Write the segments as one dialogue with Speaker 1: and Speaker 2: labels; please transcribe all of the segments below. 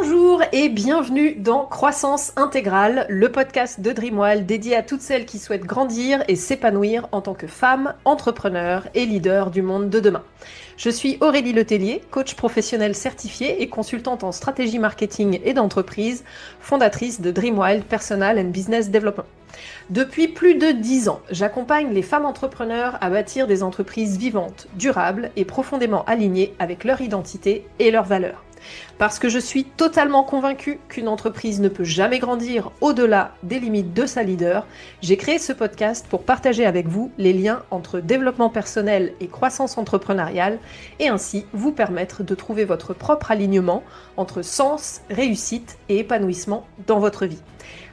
Speaker 1: Bonjour et bienvenue dans Croissance Intégrale, le podcast de Dreamwell dédié à toutes celles qui souhaitent grandir et s'épanouir en tant que femmes, entrepreneurs et leaders du monde de demain. Je suis Aurélie Letellier, coach professionnel certifié et consultante en stratégie marketing et d'entreprise, fondatrice de Dreamwild Personal and Business Development. Depuis plus de 10 ans, j'accompagne les femmes entrepreneurs à bâtir des entreprises vivantes, durables et profondément alignées avec leur identité et leurs valeurs. Parce que je suis totalement convaincue qu'une entreprise ne peut jamais grandir au-delà des limites de sa leader, j'ai créé ce podcast pour partager avec vous les liens entre développement personnel et croissance entrepreneuriale et ainsi vous permettre de trouver votre propre alignement entre sens, réussite et épanouissement dans votre vie.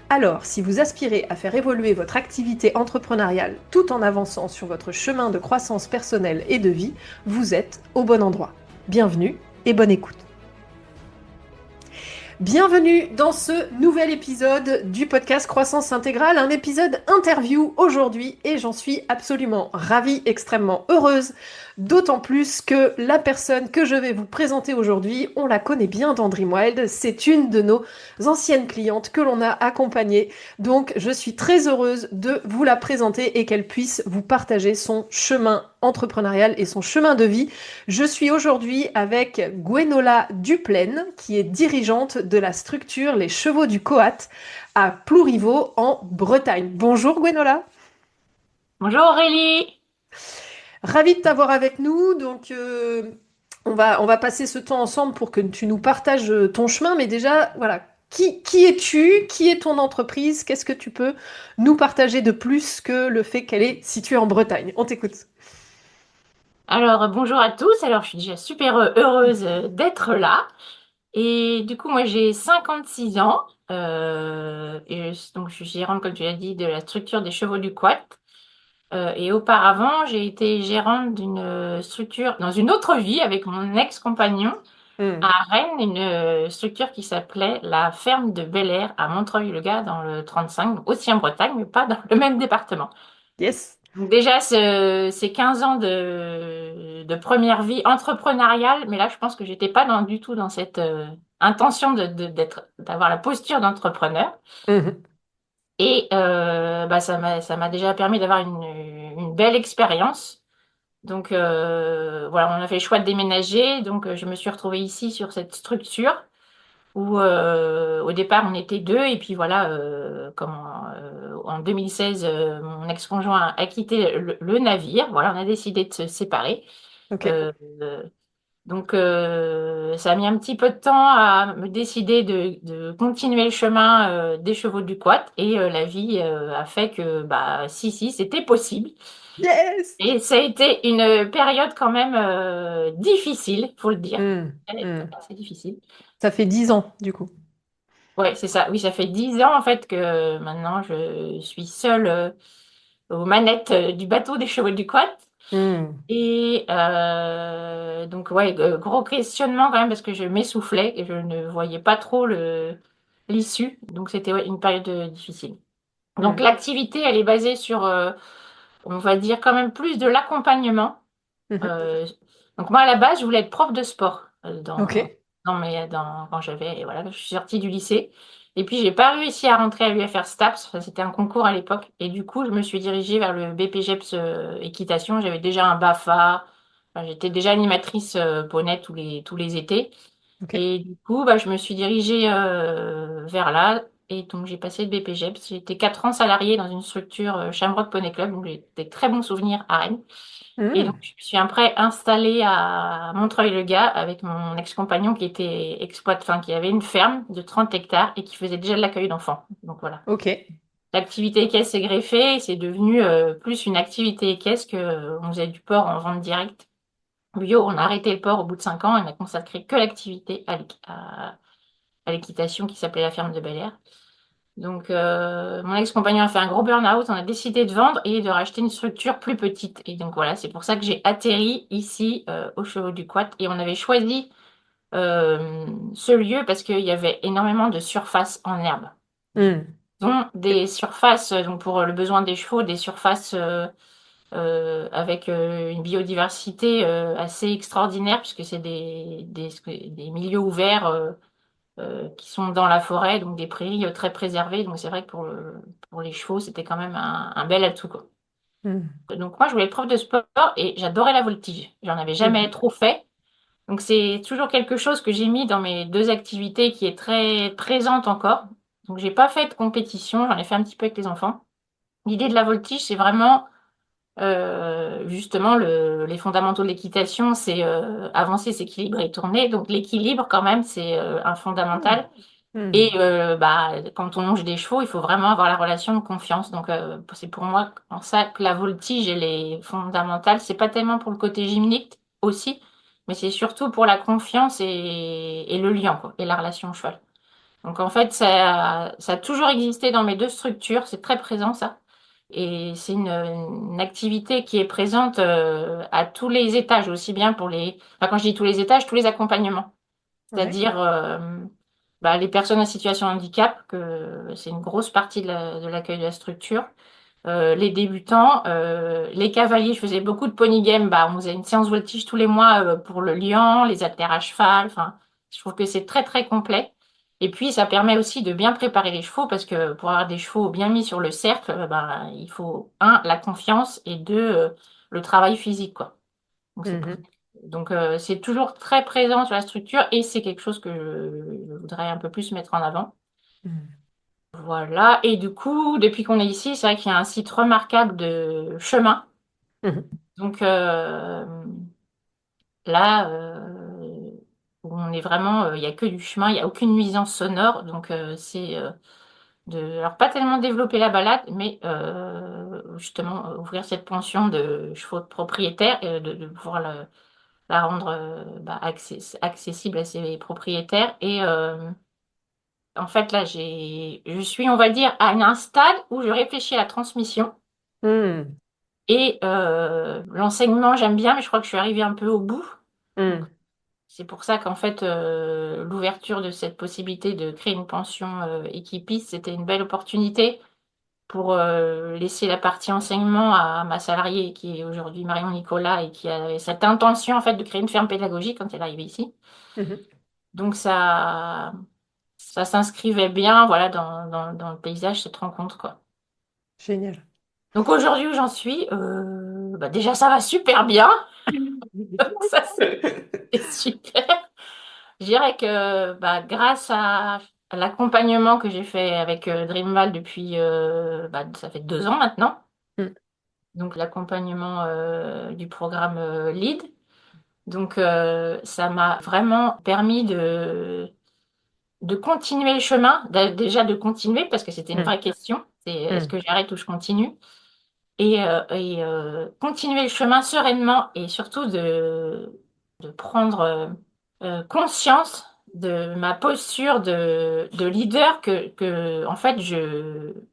Speaker 1: Alors, si vous aspirez à faire évoluer votre activité entrepreneuriale tout en avançant sur votre chemin de croissance personnelle et de vie, vous êtes au bon endroit. Bienvenue et bonne écoute. Bienvenue dans ce nouvel épisode du podcast Croissance Intégrale, un épisode interview aujourd'hui et j'en suis absolument ravie, extrêmement heureuse, d'autant plus que la personne que je vais vous présenter aujourd'hui, on la connaît bien dans Dreamwild, c'est une de nos anciennes clientes que l'on a accompagnée, donc je suis très heureuse de vous la présenter et qu'elle puisse vous partager son chemin entrepreneurial et son chemin de vie. Je suis aujourd'hui avec Gwenola Duplaine, qui est dirigeante de la structure Les Chevaux du Coat à Plouriveau en Bretagne. Bonjour Gwenola.
Speaker 2: Bonjour Aurélie.
Speaker 1: Ravie de t'avoir avec nous. Donc, on va passer ce temps ensemble pour que tu nous partages ton chemin. Mais déjà, voilà, qui es-tu? Qui est ton entreprise? Qu'est-ce que tu peux nous partager de plus que le fait qu'elle est située en Bretagne? On t'écoute.
Speaker 2: Alors bonjour à tous. Alors je suis déjà super heureuse d'être là. Et du coup moi j'ai 56 ans donc je suis gérante comme tu l'as dit de la structure des Chevaux du Quat. Et auparavant j'ai été gérante d'une structure dans une autre vie avec mon ex-compagnon à
Speaker 1: Hmm.
Speaker 2: Rennes, une structure qui s'appelait la ferme de Bel-Air à Montreuil-le-Gard dans le 35, aussi en Bretagne mais pas dans le même département.
Speaker 1: Yes.
Speaker 2: Donc déjà, c'est 15 ans de première vie entrepreneuriale, mais là, je pense que j'étais pas du tout dans cette intention d'avoir la posture d'entrepreneur.
Speaker 1: Mhm.
Speaker 2: Et bah, ça m'a déjà permis d'avoir une belle expérience. Donc voilà, on a fait le choix de déménager, donc je me suis retrouvée ici sur cette structure où au départ on était deux et puis voilà en 2016 mon ex-conjoint a quitté le navire, voilà, on a décidé de se séparer.
Speaker 1: Ok.
Speaker 2: Euh, euh, ça a mis un petit peu de temps à me décider de continuer le chemin des Chevaux du Quat et la vie a fait que bah si c'était possible.
Speaker 1: Yes.
Speaker 2: Et ça a été une période quand même difficile, faut le dire.
Speaker 1: Hmm.
Speaker 2: Elle est
Speaker 1: Hmm.
Speaker 2: assez difficile.
Speaker 1: Ça fait 10 ans, du coup.
Speaker 2: Ouais, c'est ça. Oui, ça fait 10 ans en fait que maintenant je suis seule aux manettes du bateau des chevaux du Quat.
Speaker 1: Hmm.
Speaker 2: Et donc ouais, gros questionnement quand même parce que je m'essoufflais et je ne voyais pas trop l'issue. Donc c'était ouais, une période difficile. Donc
Speaker 1: Hmm.
Speaker 2: l'activité, elle est basée sur, on va dire quand même plus de l'accompagnement.
Speaker 1: Mhm.
Speaker 2: Euh, donc moi à la base, je voulais être prof de sport
Speaker 1: Ok.
Speaker 2: quand j'avais voilà, je suis sortie du lycée. Et puis j'ai pas réussi à rentrer à l'UFR STAPS, enfin, c'était un concours à l'époque. Et du coup, je me suis dirigée vers le BPGEPS équitation. J'avais déjà un BAFA, enfin, j'étais déjà animatrice poney tous les étés.
Speaker 1: Ok.
Speaker 2: Et du coup, bah, je me suis dirigée vers là. Et donc j'ai passé le BPGEPS. J'ai été 4 ans salariée dans une structure Shamrock Poney Club, donc j'ai des très bons souvenirs à Rennes. Et donc,
Speaker 1: Hmm.
Speaker 2: je me suis après installée à Montreuil-le-Gard avec mon ex-compagnon qui était enfin, qui avait une ferme de 30 hectares et qui faisait déjà de l'accueil d'enfants. Donc voilà.
Speaker 1: Ok.
Speaker 2: L'activité équestre s'est greffée et c'est devenu plus une activité équestre que on faisait du porc en vente directe. Bio, on a arrêté le porc au bout de 5 ans et on a consacré que l'activité à l'équitation qui s'appelait la ferme de Bel-Air. Donc, mon ex-compagnon a fait un gros burn-out. On a décidé de vendre et de racheter une structure plus petite. Et donc voilà, c'est pour ça que j'ai atterri ici aux Chevaux du Quat. Et on avait choisi ce lieu parce qu'il y avait énormément de surfaces en herbe,
Speaker 1: Hmm.
Speaker 2: dont des surfaces donc pour le besoin des chevaux, des surfaces avec une biodiversité assez extraordinaire puisque c'est des milieux ouverts. qui sont dans la forêt, donc des prairies très préservées. Donc c'est vrai que pour les chevaux, c'était quand même un bel atout, quoi.
Speaker 1: Mhm.
Speaker 2: Donc moi, je voulais être prof de sport et j'adorais la voltige. J'en avais jamais
Speaker 1: Mhm.
Speaker 2: trop fait. Donc c'est toujours quelque chose que j'ai mis dans mes deux activités qui est très présente encore. Donc j'ai pas fait de compétition, j'en ai fait un petit peu avec les enfants. L'idée de la voltige, c'est vraiment justement les fondamentaux de l'équitation, c'est avancer, s'équilibrer et tourner. Donc l'équilibre quand même, c'est un fondamental. Et
Speaker 1: Mhm.
Speaker 2: bah, quand on longe des chevaux, il faut vraiment avoir la relation de confiance. Donc c'est pour moi en ça que la voltige, elle est fondamentale. C'est pas tellement pour le côté gymnique aussi, mais c'est surtout pour la confiance et le lien, quoi, et la relation au cheval. Donc en fait, ça a toujours existé dans mes deux structures, c'est très présent ça. Et c'est une activité qui est présente à tous les étages, aussi bien pour enfin, quand je dis tous les étages, tous les accompagnements.
Speaker 1: Ouais.
Speaker 2: C'est-à-dire bah, les personnes en situation de handicap, que c'est une grosse partie de l'accueil de la structure. Les débutants, les cavaliers, je faisais beaucoup de pony game, bah, on faisait une séance voltige tous les mois pour le lion, les haltères à cheval, enfin, je trouve que c'est très très complet. Et puis ça permet aussi de bien préparer les chevaux parce que pour avoir des chevaux bien mis sur le cercle, bah, il faut un, la confiance et deux, le travail physique, quoi. Donc
Speaker 1: Mhm.
Speaker 2: c'est toujours très présent sur la structure et c'est quelque chose que je voudrais un peu plus mettre en avant.
Speaker 1: Mhm.
Speaker 2: Voilà. Et du coup, depuis qu'on est ici, c'est vrai qu'il y a un site remarquable de chemin.
Speaker 1: Mhm.
Speaker 2: Donc là, où on est vraiment, il n'y a que du chemin, il n'y a aucune nuisance sonore. Donc c'est alors pas tellement développer la balade, mais justement ouvrir cette pension de chevaux de propriétaires et de pouvoir la rendre bah, accessible à ses propriétaires. Et en fait, là, je suis, on va dire, à un stade où je réfléchis à la transmission.
Speaker 1: Mhm.
Speaker 2: Et l'enseignement, j'aime bien, mais je crois que je suis arrivée un peu au bout. Donc,
Speaker 1: Mhm.
Speaker 2: c'est pour ça qu'en fait, l'ouverture de cette possibilité de créer une pension équipiste, c'était une belle opportunité pour laisser la partie enseignement à ma salariée qui est aujourd'hui Marion Nicolas et qui avait cette intention en fait de créer une ferme pédagogique quand elle est arrivée ici.
Speaker 1: Mhm.
Speaker 2: Donc ça s'inscrivait bien, voilà, dans le paysage, cette rencontre, quoi.
Speaker 1: Génial.
Speaker 2: Donc aujourd'hui où j'en suis, bah déjà ça va super bien, ça c'est super. Je dirais que bah, grâce à l'accompagnement que j'ai fait avec Dreamval depuis, bah, ça fait 2 ans maintenant,
Speaker 1: Mhm.
Speaker 2: donc l'accompagnement du programme LEAD, donc ça m'a vraiment permis de continuer le chemin, déjà de continuer parce que c'était une
Speaker 1: Mhm.
Speaker 2: vraie question, c'est est-ce
Speaker 1: Mhm.
Speaker 2: que j'arrête ou je continue? Et continuer le chemin sereinement et surtout de prendre conscience de ma posture de leader en fait,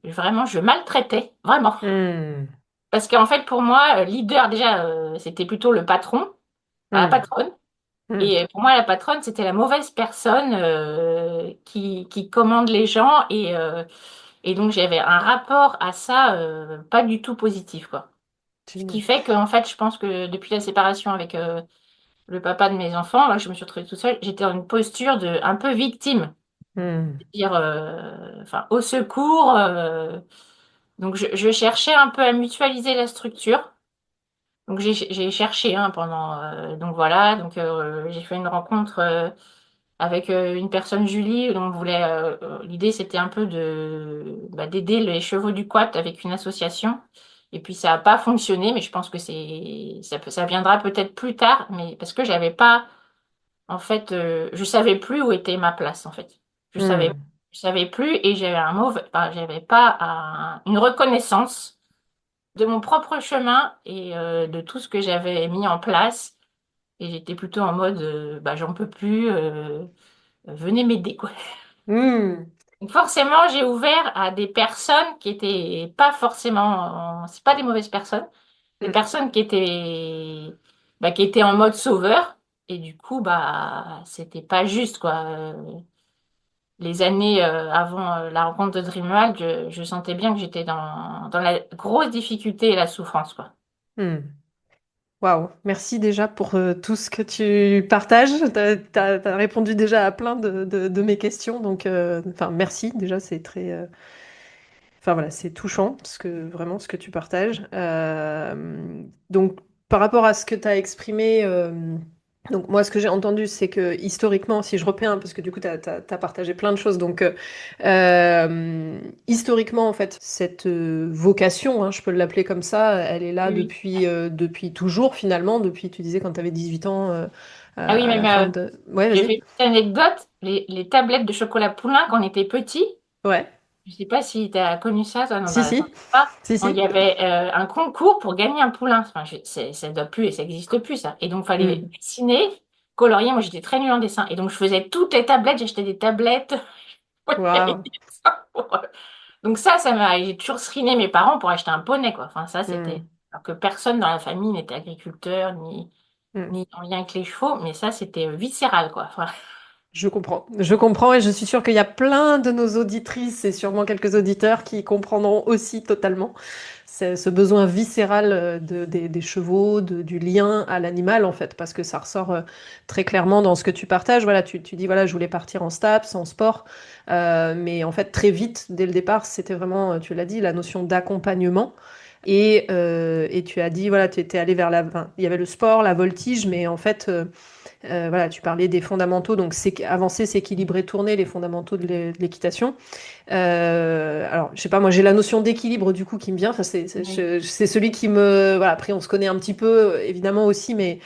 Speaker 2: vraiment, je maltraitais, vraiment.
Speaker 1: Mhm.
Speaker 2: Parce qu'en fait, pour moi, leader, déjà, c'était plutôt le patron, enfin, la
Speaker 1: Mhm.
Speaker 2: patronne.
Speaker 1: Mhm.
Speaker 2: Et pour moi, la patronne, c'était la mauvaise personne qui commande les gens. Et donc, j'avais un rapport à ça pas du tout positif, quoi. Ce qui
Speaker 1: Génial.
Speaker 2: fait que, en fait, je pense que depuis la séparation avec le papa de mes enfants, là, je me suis retrouvée toute seule, j'étais dans une posture de un peu victime.
Speaker 1: Mhm.
Speaker 2: C'est-à-dire, enfin, au secours. Donc, je cherchais un peu à mutualiser la structure. Donc, j'ai cherché hein, pendant. Donc, voilà. Donc, j'ai fait une rencontre avec une personne, Julie, dont on voulait. L'idée, c'était un peu d'aider les chevaux du quad avec une association. Et puis ça n'a pas fonctionné, mais je pense que ça viendra peut-être plus tard, mais parce que j'avais pas, en fait, je savais plus où était ma place, en fait.
Speaker 1: Mhm.
Speaker 2: Je savais plus et j'avais enfin, j'avais pas une reconnaissance de mon propre chemin et de tout ce que j'avais mis en place. Et j'étais plutôt en mode, bah, j'en peux plus, venez m'aider, quoi.
Speaker 1: Mhm.
Speaker 2: Donc forcément, j'ai ouvert à des personnes qui étaient pas forcément, c'est pas des mauvaises personnes, des
Speaker 1: Mhm.
Speaker 2: personnes qui étaient en mode sauveur. Et du coup, bah, c'était pas juste, quoi. Les années avant la rencontre de Dreamworld, je sentais bien que j'étais dans la grosse difficulté et la souffrance, quoi.
Speaker 1: Mhm. Waouh, merci déjà pour tout ce que tu partages. Tu as répondu déjà à plein de mes questions, donc enfin merci déjà, c'est très, enfin voilà, c'est touchant ce que vraiment ce que tu partages. Donc par rapport à ce que tu as exprimé, donc moi ce que j'ai entendu c'est que historiquement, si je reprends, parce que du coup tu as partagé plein de choses, donc historiquement en fait cette vocation, hein, je peux l'appeler comme ça, elle est là
Speaker 2: Oui.
Speaker 1: depuis toujours finalement, depuis tu disais quand tu avais 18 ans
Speaker 2: Ah oui,
Speaker 1: à
Speaker 2: même,
Speaker 1: la fin de... Ouais,
Speaker 2: j'ai
Speaker 1: vas-y.
Speaker 2: fait une petite anecdote. Les tablettes de chocolat poulain, quand on était petit,
Speaker 1: Ouais.
Speaker 2: je sais pas si tu as connu ça, toi,
Speaker 1: Si,
Speaker 2: t'en
Speaker 1: si.
Speaker 2: as pas.
Speaker 1: Si,
Speaker 2: Il
Speaker 1: si.
Speaker 2: y avait un concours pour gagner un poulain. Enfin, ça doit plus et ça existe plus, ça. Et donc, il fallait
Speaker 1: Hmm.
Speaker 2: dessiner, colorier. Moi, j'étais très nulle en dessin. Et donc, je faisais toutes les tablettes. J'achetais des tablettes.
Speaker 1: Waouh.
Speaker 2: Donc j'ai toujours seriné mes parents pour acheter un poney, quoi. Enfin, ça,
Speaker 1: Hmm.
Speaker 2: c'était... Alors que personne dans la famille n'était agriculteur,
Speaker 1: Hmm.
Speaker 2: ni en lien avec les chevaux. Mais ça, c'était viscéral, quoi. Enfin,
Speaker 1: Je comprends et je suis sûre qu'il y a plein de nos auditrices et sûrement quelques auditeurs qui comprendront aussi totalement ce besoin viscéral des chevaux, du lien à l'animal en fait, parce que ça ressort très clairement dans ce que tu partages. Voilà, tu dis voilà, je voulais partir en STAPS, en sport, mais en fait très vite, dès le départ, c'était vraiment, tu l'as dit, la notion d'accompagnement. Et tu as dit, voilà, tu étais allé vers enfin, il y avait le sport, la voltige, mais en fait, voilà, tu parlais des fondamentaux, donc c'est avancer, s'équilibrer, tourner, les fondamentaux de l'équitation. Alors, je sais pas, moi j'ai la notion d'équilibre du coup qui me vient. Enfin,
Speaker 2: oui,
Speaker 1: c'est celui qui me. Voilà, après on se connaît un petit peu évidemment aussi, mais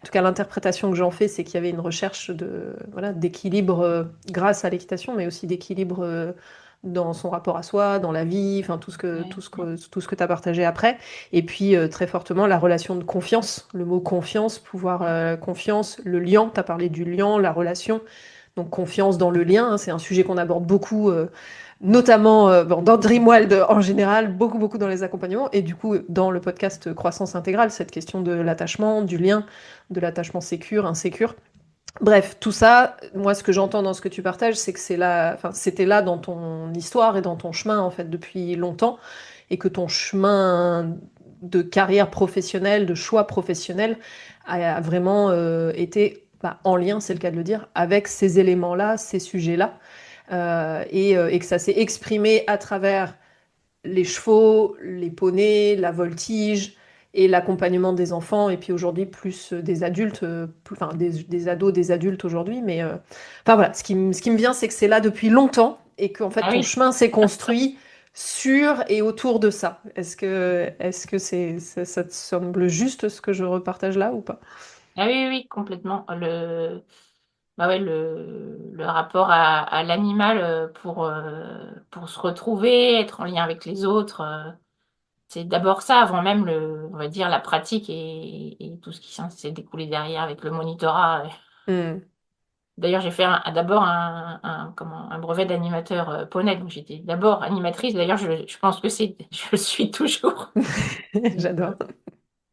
Speaker 1: en tout cas l'interprétation que j'en fais, c'est qu'il y avait une recherche voilà, d'équilibre grâce à l'équitation, mais aussi d'équilibre dans son rapport à soi, dans la vie, enfin
Speaker 2: ouais,
Speaker 1: tout ce que tu as partagé après. Et puis très fortement la relation de confiance, le mot confiance, pouvoir confiance, le lien, tu as parlé du lien, la relation. Donc confiance dans le lien, hein, c'est un sujet qu'on aborde beaucoup, notamment bon, dans Dreamworld en général, beaucoup dans les accompagnements, et du coup dans le podcast Croissance intégrale, cette question de l'attachement, du lien, de l'attachement sécure, insécure. Bref, tout ça, moi ce que j'entends dans ce que tu partages, c'est que c'est là, enfin, c'était là dans ton histoire et dans ton chemin en fait depuis longtemps, et que ton chemin de carrière professionnelle, de choix professionnel, a vraiment été bah, en lien, c'est le cas de le dire, avec ces éléments-là, ces sujets-là, et que ça s'est exprimé à travers les chevaux, les poneys, la voltige et l'accompagnement des enfants, et puis aujourd'hui plus des adultes, enfin des ados, des adultes aujourd'hui, mais enfin voilà, ce qui me vient, c'est que c'est là depuis longtemps et qu'en fait
Speaker 2: ah
Speaker 1: ton
Speaker 2: oui.
Speaker 1: chemin s'est construit sur et autour de ça. Est-ce que ça te semble juste ce que je repartage là ou pas?
Speaker 2: Ah oui, oui, complètement. Bah ouais, le rapport à l'animal pour se retrouver, être en lien avec les autres. C'est d'abord ça, avant même on va dire, la pratique et tout ce qui s'est découlé derrière avec le monitorat.
Speaker 1: Hmm.
Speaker 2: D'ailleurs, j'ai fait d'abord un brevet d'animateur poney, donc j'étais d'abord animatrice. D'ailleurs, je pense que je le suis toujours. Donc,
Speaker 1: J'adore.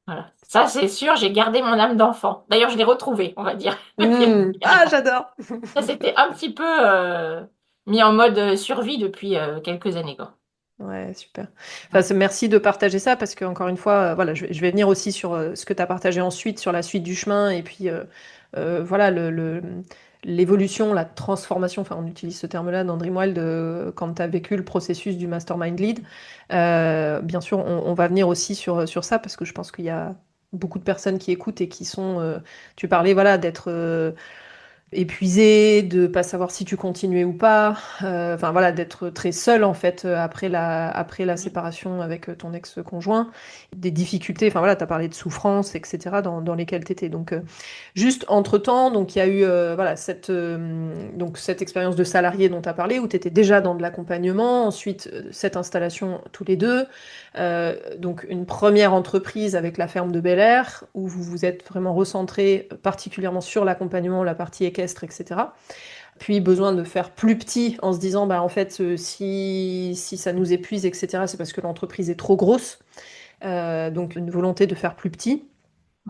Speaker 2: voilà. Ça, c'est sûr, j'ai gardé mon âme d'enfant. D'ailleurs, je l'ai retrouvée, on va dire,
Speaker 1: Hmm.
Speaker 2: il y a un
Speaker 1: Ah,
Speaker 2: temps.
Speaker 1: j'adore.
Speaker 2: Ça, c'était un petit peu mis en mode survie depuis quelques années, quoi.
Speaker 1: Ouais, super. Enfin,
Speaker 2: Ouais.
Speaker 1: merci de partager ça parce que encore une fois, voilà, je vais venir aussi sur ce que tu as partagé ensuite, sur la suite du chemin et puis voilà l'évolution, la transformation. Enfin, on utilise ce terme-là dans Dreamwild quand tu as vécu le processus du Mastermind Lead. Bien sûr, on va venir aussi sur ça parce que je pense qu'il y a beaucoup de personnes qui écoutent et qui sont. Tu parlais voilà d'être épuisé, de pas savoir si tu continuais ou pas, enfin voilà, d'être très seul en fait après la séparation avec ton ex-conjoint, des difficultés, enfin voilà, tu as parlé de souffrance, etc., dans lesquelles tu étais. Donc, juste entre-temps, donc il y a eu voilà, donc, cette expérience de salarié dont tu as parlé, où tu étais déjà dans de l'accompagnement, ensuite cette installation tous les deux, donc une première entreprise avec la ferme de Bel Air, où vous vous êtes vraiment recentré particulièrement sur l'accompagnement, la partie équestre, etc. Puis besoin de faire plus petit en se disant, bah, en fait, si ça nous épuise, etc., c'est parce que l'entreprise est trop grosse. Donc une volonté de faire plus petit.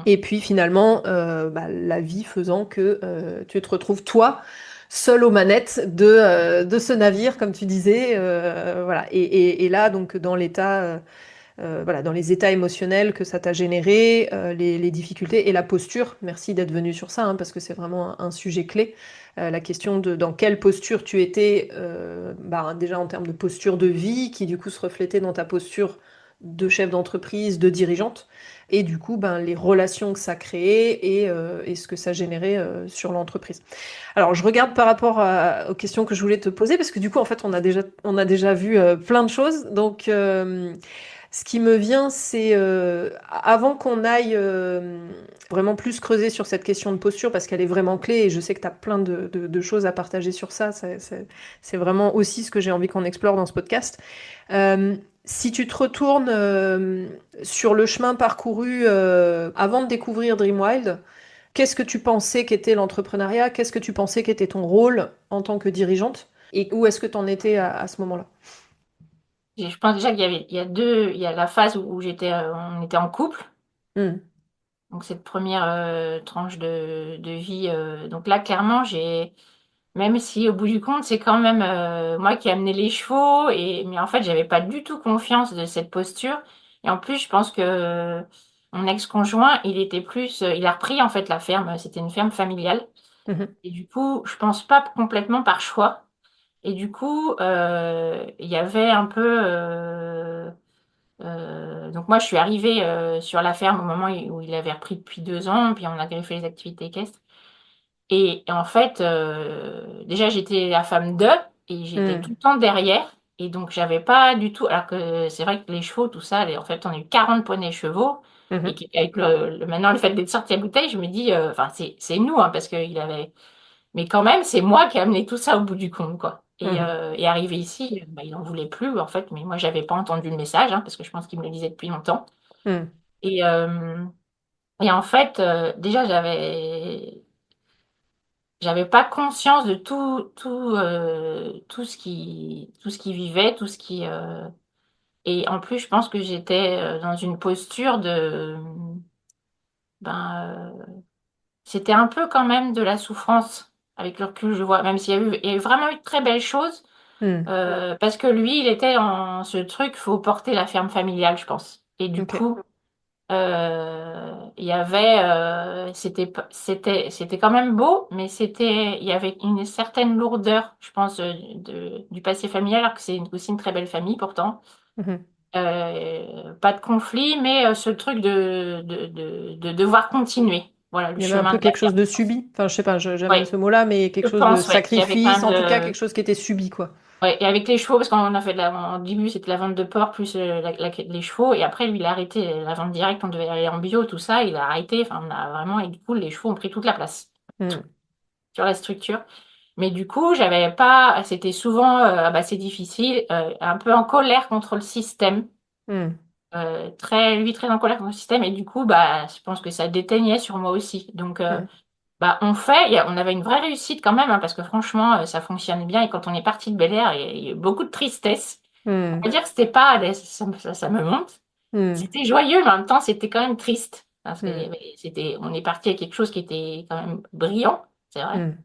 Speaker 1: Et puis finalement, bah, la vie faisant que tu te retrouves toi seul aux manettes de ce navire, comme tu disais, voilà. Et là, donc dans l'état voilà, dans les états émotionnels que ça t'a généré, les difficultés et la posture. Merci d'être venu sur ça, hein, parce que c'est vraiment un sujet clé. La question de dans quelle posture tu étais, bah, déjà en termes de posture de vie, qui du coup se reflétait dans ta posture de chef d'entreprise, de dirigeante, et du coup, ben, les relations que ça créait et ce que ça générait sur l'entreprise. Alors, je regarde par rapport aux questions que je voulais te poser, parce que du coup, en fait, on a déjà vu plein de choses. Donc, ce qui me vient, c'est avant qu'on aille vraiment plus creuser sur cette question de posture, parce qu'elle est vraiment clé, et je sais que tu as plein de choses à partager sur ça. C'est vraiment aussi ce que j'ai envie qu'on explore dans ce podcast. Euh, Si tu te retournes sur le chemin parcouru avant de découvrir Dreamwild, qu'est-ce que tu pensais qu'était l'entrepreneuriat? Qu'est-ce que tu pensais qu'était ton rôle en tant que dirigeante? Et où est-ce que tu en étais à ce moment-là?
Speaker 2: Je pense déjà il y a la phase où on était en couple.
Speaker 1: Hmm.
Speaker 2: Donc cette première tranche de vie. Donc là, clairement, même si au bout du compte, c'est quand même moi qui ai amené les chevaux, mais en fait, j'avais pas du tout confiance de cette posture. Et en plus, je pense que mon ex-conjoint, il a repris en fait la ferme. C'était une ferme familiale.
Speaker 1: Mhm.
Speaker 2: Et du coup, je pense pas complètement par choix. Et du coup, il y avait un peu. Donc moi, je suis arrivée sur la ferme au moment où il avait repris depuis 2 ans, puis on a greffé les activités équestres. Et en fait, déjà, j'étais la femme d'eux et j'étais tout
Speaker 1: Hmm.
Speaker 2: le temps derrière. Et donc, j'avais pas du tout. Alors que c'est vrai que les chevaux, tout ça, en fait, on a eu 40 poneys chevaux. Et
Speaker 1: Mhm.
Speaker 2: avec maintenant, le fait d'être sorti à bouteille, je me dis, enfin, c'est nous, hein, parce qu'il avait. Mais quand même, c'est moi qui ai amené tout ça au bout du compte, quoi.
Speaker 1: Mhm.
Speaker 2: Et arrivé ici, bah, il en voulait plus, en fait. Mais moi, j'avais pas entendu le message, hein, parce que je pense qu'il me le disait depuis longtemps.
Speaker 1: Hmm.
Speaker 2: Et, euh, et en fait, déjà, j'avais pas conscience de tout ce qui vivait, et en plus, je pense que j'étais dans une posture ben, c'était un peu quand même de la souffrance avec le recul, je vois, même il y a eu vraiment eu de très belles choses,
Speaker 1: Hmm.
Speaker 2: parce que lui, il était dans ce truc, faut porter la ferme familiale, je pense. Et du
Speaker 1: Ok.
Speaker 2: coup, il y avait, c'était quand même beau, mais il y avait une certaine lourdeur, je pense, du passé familial, alors que c'est aussi une très belle famille pourtant.
Speaker 1: Mhm.
Speaker 2: Pas de conflit, mais ce truc de devoir continuer. Voilà, le
Speaker 1: Il y avait un
Speaker 2: chemin
Speaker 1: peu
Speaker 2: de la
Speaker 1: quelque chose
Speaker 2: terre.
Speaker 1: de subi. Enfin, je sais pas, j'amène
Speaker 2: Oui,
Speaker 1: ce mot-là, mais quelque
Speaker 2: je
Speaker 1: chose de
Speaker 2: pense, ouais, qu'il y avait quand
Speaker 1: sacrifice,
Speaker 2: même
Speaker 1: en tout cas, quelque chose qui était subi, quoi.
Speaker 2: ouais, et avec les chevaux, parce qu'on a fait en début, c'était la vente de porc plus les chevaux, et après, lui, il a arrêté la vente directe, on devait aller en bio, tout ça, il a arrêté, enfin, on a vraiment, et du coup, les chevaux ont pris toute la place
Speaker 1: Hmm.
Speaker 2: sur la structure. Mais du coup, j'avais pas, c'était souvent, bah, c'est difficile, un peu en colère contre le système,
Speaker 1: Hmm.
Speaker 2: très en colère contre le système, et du coup, bah, je pense que ça déteignait sur moi aussi. Donc,
Speaker 1: Hmm.
Speaker 2: bah, on avait une vraie réussite quand même, hein, parce que franchement, ça fonctionnait bien, et quand on est parti de Bel Air, il y a eu beaucoup de tristesse. On va
Speaker 1: Hmm.
Speaker 2: dire que c'était pas, ça me monte.
Speaker 1: Hmm.
Speaker 2: C'était joyeux, mais en même temps, c'était quand même triste. Parce que
Speaker 1: Hmm.
Speaker 2: on est parti avec quelque chose qui était quand même brillant, c'est vrai.
Speaker 1: Hmm.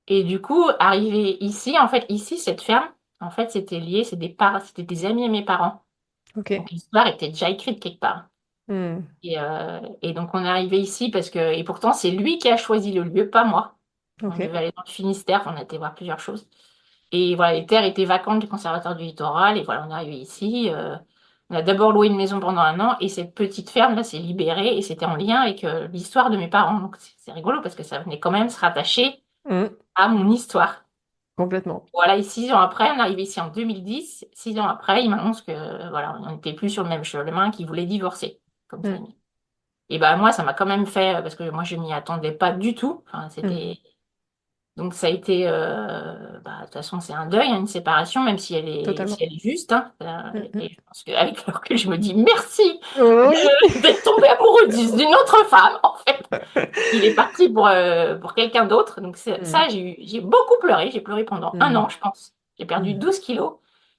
Speaker 2: Et du coup, arrivé ici, en fait, ici, cette ferme, en fait, c'était lié, c'était des amis à mes parents.
Speaker 1: Ok.
Speaker 2: Donc l'histoire était déjà écrite quelque part.
Speaker 1: Hmm.
Speaker 2: Et donc on est arrivé ici et pourtant c'est lui qui a choisi le lieu, pas moi. On
Speaker 1: Ok.
Speaker 2: devait aller dans le Finistère, on a été voir plusieurs choses. Et voilà, les terres étaient vacantes du conservatoire du littoral. Et voilà, on est arrivé ici. On a d'abord loué une maison pendant 1 an. Et cette petite ferme-là s'est libérée. Et c'était en lien avec l'histoire de mes parents. Donc c'est rigolo parce que ça venait quand même se rattacher
Speaker 1: Hmm.
Speaker 2: à mon histoire.
Speaker 1: Complètement.
Speaker 2: Voilà, et 6 ans après, on est arrivé ici en 2010. 6 ans après, il m'annonce que voilà, on n'était plus sur le même chemin, qu'il voulait divorcer. Comme ça.
Speaker 1: Hmm.
Speaker 2: Et bah moi, ça m'a quand même fait, parce que moi, je m'y attendais pas du tout. Enfin,
Speaker 1: Hmm.
Speaker 2: donc ça a été, bah, de toute façon, c'est un deuil, hein, une séparation, même si
Speaker 1: Totalement.
Speaker 2: elle est juste, hein.
Speaker 1: Hmm.
Speaker 2: Et
Speaker 1: Hmm.
Speaker 2: je pense qu'avec le recul, je me dis merci
Speaker 1: Oui.
Speaker 2: d'être tombée amoureuse d'une autre femme, en fait. Il est parti pour quelqu'un d'autre. Donc
Speaker 1: Hmm.
Speaker 2: j'ai beaucoup pleuré. J'ai pleuré pendant un
Speaker 1: Hmm.
Speaker 2: an, je pense. J'ai perdu
Speaker 1: Hmm.
Speaker 2: 12 kilos.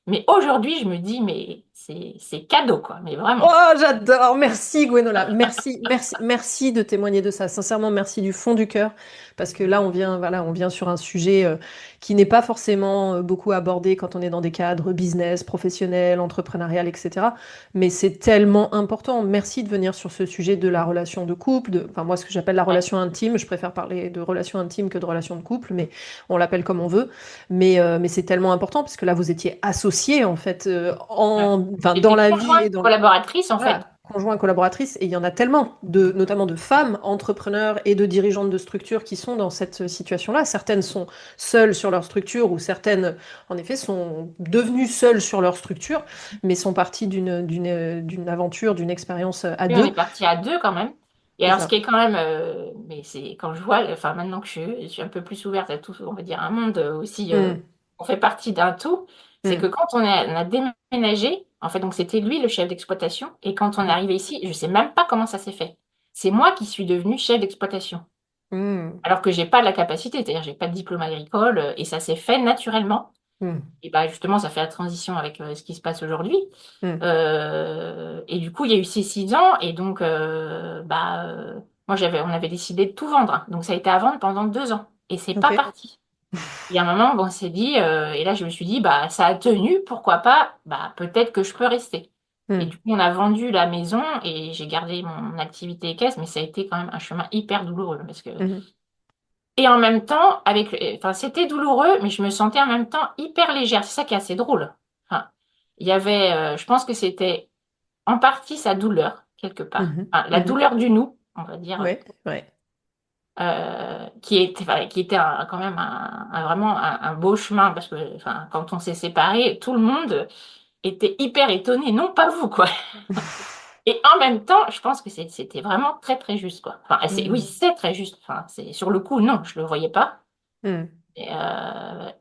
Speaker 2: Mais aujourd'hui, je me dis, mais c'est cadeau, quoi, mais vraiment.
Speaker 1: Oh, j'adore. Merci, Gwenola. Merci, merci, merci de témoigner de ça. Sincèrement, merci du fond du cœur. Parce que là, voilà, on vient sur un sujet qui n'est pas forcément beaucoup abordé quand on est dans des cadres business, professionnels, entrepreneurial, etc. Mais c'est tellement important. Merci de venir sur ce sujet de la relation de couple, enfin, moi, ce que j'appelle la
Speaker 2: Ouais.
Speaker 1: relation intime. Je préfère parler de relation intime que de relation de couple, mais on l'appelle comme on veut. Mais c'est tellement important parce que là, vous étiez associés, en fait,
Speaker 2: Ouais.
Speaker 1: enfin, dans
Speaker 2: J'étais
Speaker 1: la vie et
Speaker 2: conjointe
Speaker 1: dans
Speaker 2: collaboratrice, en fait.
Speaker 1: voilà, conjoint, collaboratrice, et il y en a tellement, notamment de femmes entrepreneurs et de dirigeantes de structures qui sont dans cette situation-là. Certaines sont seules sur leur structure ou certaines, en effet, sont devenues seules sur leur structure, mais sont parties d'une aventure, d'une expérience à
Speaker 2: Oui, on
Speaker 1: deux.
Speaker 2: est partis à deux quand même. Et
Speaker 1: C'est
Speaker 2: alors, ce
Speaker 1: ça.
Speaker 2: qui est quand même, mais c'est quand je vois, enfin maintenant que je suis un peu plus ouverte à tout, on va dire un monde aussi,
Speaker 1: Mm,
Speaker 2: on fait partie d'un tout, c'est que
Speaker 1: mm,
Speaker 2: quand on a déménagé, en fait, donc c'était lui le chef d'exploitation, et quand on est
Speaker 1: mm,
Speaker 2: arrivé ici, je sais même pas comment ça s'est fait. C'est moi qui suis devenue chef d'exploitation,
Speaker 1: mm,
Speaker 2: alors que j'ai pas la capacité, c'est-à-dire j'ai pas de diplôme agricole, et ça s'est fait naturellement.
Speaker 1: mm,
Speaker 2: Et bah justement, ça fait la transition avec ce qui se passe aujourd'hui.
Speaker 1: mm.
Speaker 2: Et du coup, il y a eu ces 6 ans, et donc, moi, on avait décidé de tout vendre. Donc, ça a été à vendre pendant 2 ans, et c'est pas
Speaker 1: Ok.
Speaker 2: parti. Il y a un moment, bon, on s'est dit, et là, je me suis dit, bah, ça a tenu, pourquoi pas, bah, peut-être que je peux rester. Et
Speaker 1: Mm,
Speaker 2: du coup, on a vendu la maison, et j'ai gardé mon activité caisse, mais ça a été quand même un chemin hyper douloureux, parce que
Speaker 1: mhm,
Speaker 2: et en même temps, enfin, c'était douloureux, mais je me sentais en même temps hyper légère. C'est ça qui est assez drôle. Enfin, il y avait, je pense que c'était en partie sa douleur, quelque part.
Speaker 1: mhm,
Speaker 2: Enfin, la
Speaker 1: mhm.
Speaker 2: douleur du nous, on va dire,
Speaker 1: Ouais, ouais.
Speaker 2: qui était quand même vraiment un beau chemin, parce que enfin, quand on s'est séparés, tout le monde était hyper étonné, non pas vous, quoi. Et en même temps, je pense que c'était vraiment très, très juste, quoi. Enfin, oui,
Speaker 1: Mm,
Speaker 2: c'est très juste. Enfin, sur le coup, non, je le voyais pas.
Speaker 1: mm,